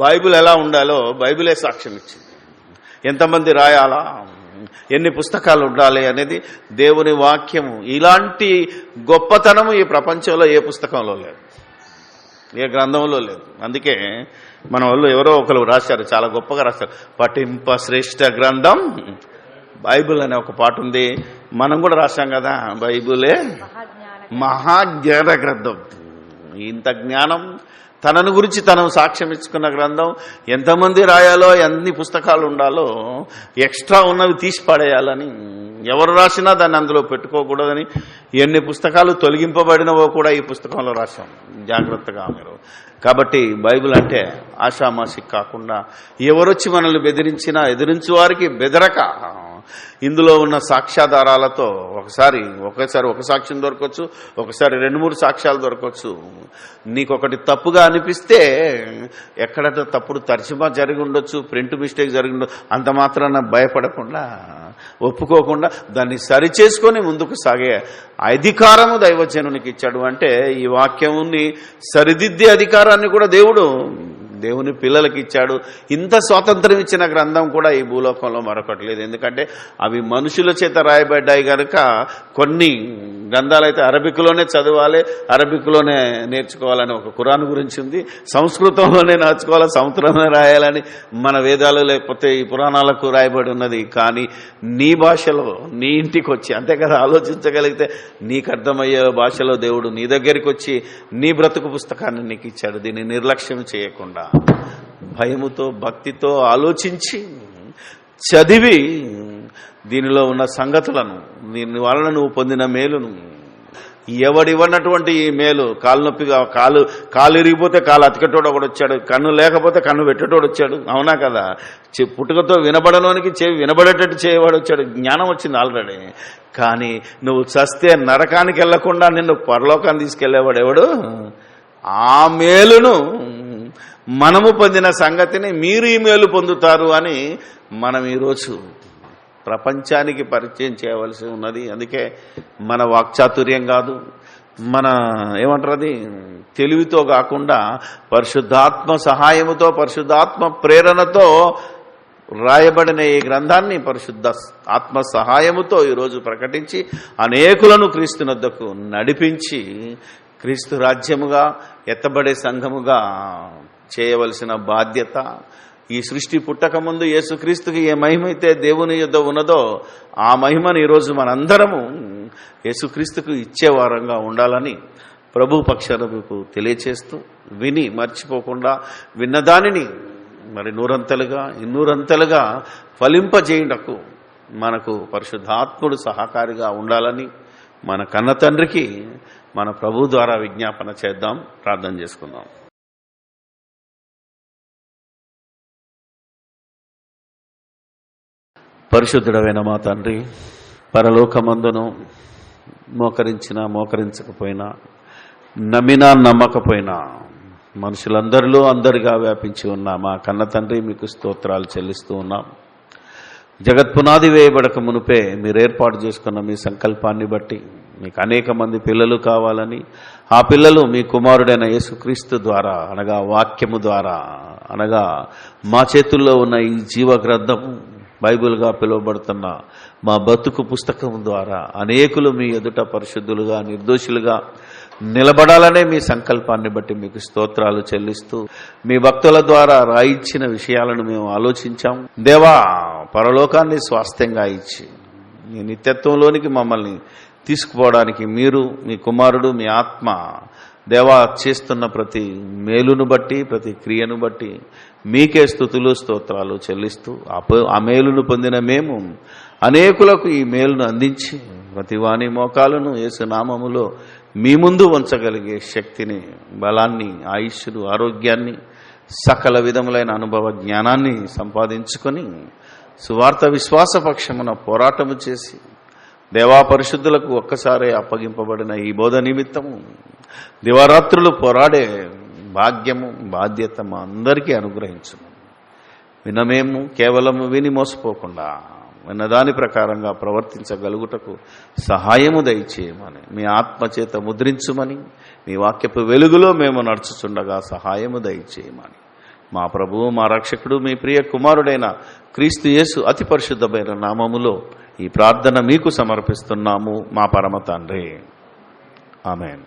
బైబిల్ ఎలా ఉండాలో బైబిలే సాక్ష్యం ఇచ్చింది. ఎంతమంది రాయాలా, ఎన్ని పుస్తకాలు ఉండాలి అనేది దేవుని వాక్యము. ఇలాంటి గొప్పతనము ఈ ప్రపంచంలో ఏ పుస్తకంలో లేదు, ఏ గ్రంథంలో లేదు. అందుకే మన వాళ్ళు ఎవరో ఒకరు రాశారు, చాలా గొప్పగా రాశారు. పఠింప శ్రేష్ఠ గ్రంథం బైబిల్ అనే ఒక పాట ఉంది. మనం కూడా రాశాం కదా, బైబిలే మహాజ్ఞాన గ్రంథం. ఇంత జ్ఞానం, తనను గురించి తను సాక్ష్యం ఇచ్చుకున్న గ్రంథం. ఎంతమంది రాయాలో, ఎన్ని పుస్తకాలు ఉండాలో, ఎక్స్ట్రా ఉన్నవి తీసి పడేయాలని, ఎవరు రాసినా దాన్ని అందులో పెట్టుకోకూడదని ఎన్ని పుస్తకాలు తొలగింపబడినవో కూడా ఈ పుస్తకంలో రాశాం. జాగ్రత్తగా మీరు. కాబట్టి బైబిల్ అంటే ఆషామాషి కాకుండా ఎవరొచ్చి మనల్ని బెదిరించినా ఎదిరించు వారికి బెదరక ఇందులో ఉన్న సాక్ష్యాధారాలతో ఒకసారి ఒక సాక్ష్యం దొరకవచ్చు, ఒకసారి 2-3 సాక్ష్యాలు దొరకవచ్చు. నీకొకటి తప్పుగా అనిపిస్తే ఎక్కడైతే తప్పుడు తర్జుమా జరిగి ఉండొచ్చు, ప్రింట్ మిస్టేక్ జరిగి ఉండొచ్చు, అంత మాత్రాన భయపడకుండా ఒప్పుకోకుండా దాన్ని సరిచేసుకొని ముందుకు సాగే అధికారము దైవజనునికి ఇచ్చాడు. అంటే ఈ వాక్యాన్ని సరిదిద్దే అధికారాన్ని కూడా దేవుని పిల్లలకి ఇచ్చాడు. ఇంత స్వాతంత్రం ఇచ్చిన గ్రంథం కూడా ఈ భూలోకంలో మరొకటి లేదు. ఎందుకంటే అవి మనుషుల చేత రాయబడ్డాయి కనుక కొన్ని గ్రంథాలైతే అరబిక్లోనే చదవాలి, అరబిక్లోనే నేర్చుకోవాలని ఒక ఖురాన్ గురించి ఉంది. సంస్కృతంలోనే నేర్చుకోవాలి, సంస్కృతంలోనే రాయాలని మన వేదాలు లేకపోతే ఈ పురాణాలకు రాయబడి ఉన్నది. కానీ నీ భాషలో నీ ఇంటికి వచ్చి, అంతే కదా, ఆలోచించగలిగితే నీకు అర్థమయ్యే భాషలో దేవుడు నీ దగ్గరికి వచ్చి నీ బ్రతుకు పుస్తకాన్ని నీకు ఇచ్చాడు. దీన్ని నిర్లక్ష్యం చేయకుండా భయముతో భక్తితో ఆలోచించి చదివి దీనిలో ఉన్న సంగతులను, దీని వలన నువ్వు పొందిన మేలును, ఎవడివ్వనటువంటి ఈ మేలు, కాలు నొప్పిగా కాలు ఇరిగిపోతే కాలు అతికెట్టోడు ఒకడు వచ్చాడు, కన్ను లేకపోతే కన్ను పెట్టేటోడు వచ్చాడు, అవునా కదా, పుట్టుకతో వినబడలోనికి చెవి వినబడేటట్టు చేయవాడు వచ్చాడు, జ్ఞానం వచ్చింది ఆల్రెడీ. కానీ నువ్వు చస్తే నరకానికి వెళ్లకుండా నిన్ను పరలోకాన్ని తీసుకెళ్లేవాడు ఎవడు? ఆ మేలును మనము పొందిన సంగతిని మీరు ఈ మేలు పొందుతారు అని మనం ఈరోజు ప్రపంచానికి పరిచయం చేయవలసి ఉన్నది. అందుకే మన వాక్చాతుర్యం కాదు, మన ఏమంటారు అది తెలివితో కాకుండా పరిశుద్ధాత్మ సహాయముతో, పరిశుద్ధాత్మ ప్రేరణతో రాయబడిన ఈ గ్రంథాన్ని పరిశుద్ధ ఆత్మ సహాయముతో ఈరోజు ప్రకటించి అనేకులను క్రీస్తునొద్దకు నడిపించి క్రీస్తు రాజ్యముగా ఎత్తబడే సంఘముగా చేయవలసిన బాధ్యత. ఈ సృష్టి పుట్టక ముందు యేసుక్రీస్తుకి ఏ మహిమైతే దేవుని యొద్ద ఉన్నదో ఆ మహిమను ఈరోజు మనందరము యేసుక్రీస్తుకు ఇచ్చేవారంగా ఉండాలని ప్రభు పక్షాన మీకు తెలియచేస్తూ, విని మర్చిపోకుండా విన్నదానిని మరి నూరంతలుగా ఇన్నూరంతలుగా ఫలింపజేయుటకు మనకు పరిశుద్ధాత్ముడు సహకారిగా ఉండాలని మన కన్న తండ్రికి మన ప్రభు ద్వారా విజ్ఞాపన చేద్దాం, ప్రార్థన చేసుకుందాం. పరిశుద్ధుడమైన మా తండ్రి, పరలోకమందును మోకరించినా మోకరించకపోయినా, నమ్మినా నమ్మకపోయినా మనుషులందరిలో అందరిగా వ్యాపించి ఉన్న మా కన్న తండ్రి, మీకు స్తోత్రాలు చెల్లిస్తూ ఉన్నాం. జగత్పునాది వేయబడక మునుపే మీరు ఏర్పాటు చేసుకున్న మీ సంకల్పాన్ని బట్టి మీకు అనేక మంది పిల్లలు కావాలని, ఆ పిల్లలు మీ కుమారుడైన యేసుక్రీస్తు ద్వారా అనగా వాక్యము ద్వారా అనగా మా చేతుల్లో ఉన్న ఈ జీవ గ్రంథము బైబిల్గా పిలువబడుతున్న మా బతుకు పుస్తకం ద్వారా అనేకులు మీ ఎదుట పరిశుద్ధులుగా నిర్దోషులుగా నిలబడాలనే మీ సంకల్పాన్ని బట్టి మీకు స్తోత్రాలు చెల్లిస్తూ, మీ భక్తుల ద్వారా రాయించిన విషయాలను మేము ఆలోచించాం. దేవా, పరలోకాన్ని స్వాస్థ్యంగా ఇచ్చి మీ నిత్యత్వంలోనికి మమ్మల్ని తీసుకుపోవడానికి మీరు, మీ కుమారుడు, మీ ఆత్మ దేవా చేస్తున్న ప్రతి మేలును బట్టి, ప్రతి క్రియను బట్టి మీకే స్తుతులు స్తోత్రాలు చెల్లిస్తూ, ఆ మేలును పొందిన మేము అనేకులకు ఈ మేలును అందించి ప్రతి వాని మోకాలను యేసు నామములో మీ ముందు ఉంచగలిగే శక్తిని, బలాన్ని, ఆయుష్ను, ఆరోగ్యాన్ని, సకల విధములైన అనుభవ జ్ఞానాన్ని సంపాదించుకొని సువార్త విశ్వాస పక్షమున పోరాటము చేసి దేవా పరిశుద్ధులకు ఒక్కసారే అప్పగింపబడిన ఈ బోధ నిమిత్తము దివారాత్రులు పోరాడే భాగ్యము, బాధ్యత మా అందరికీ అనుగ్రహించుము. వినమేము కేవలము విని మోసపోకుండా విన్నదాని ప్రకారంగా ప్రవర్తించగలుగుటకు సహాయము దయచేయమని, మీ ఆత్మచేత ముద్రించుమని, మీ వాక్యపు వెలుగులో మేము నడుచుచుండగా సహాయము దయచేయమని మా ప్రభువు, మా రక్షకుడు, మీ ప్రియ కుమారుడైన క్రీస్తు యేసు అతి పరిశుద్ధమైన నామములో ఈ ప్రార్థన మీకు సమర్పిస్తున్నాము మా పరమ తండ్రి. ఆమేన్.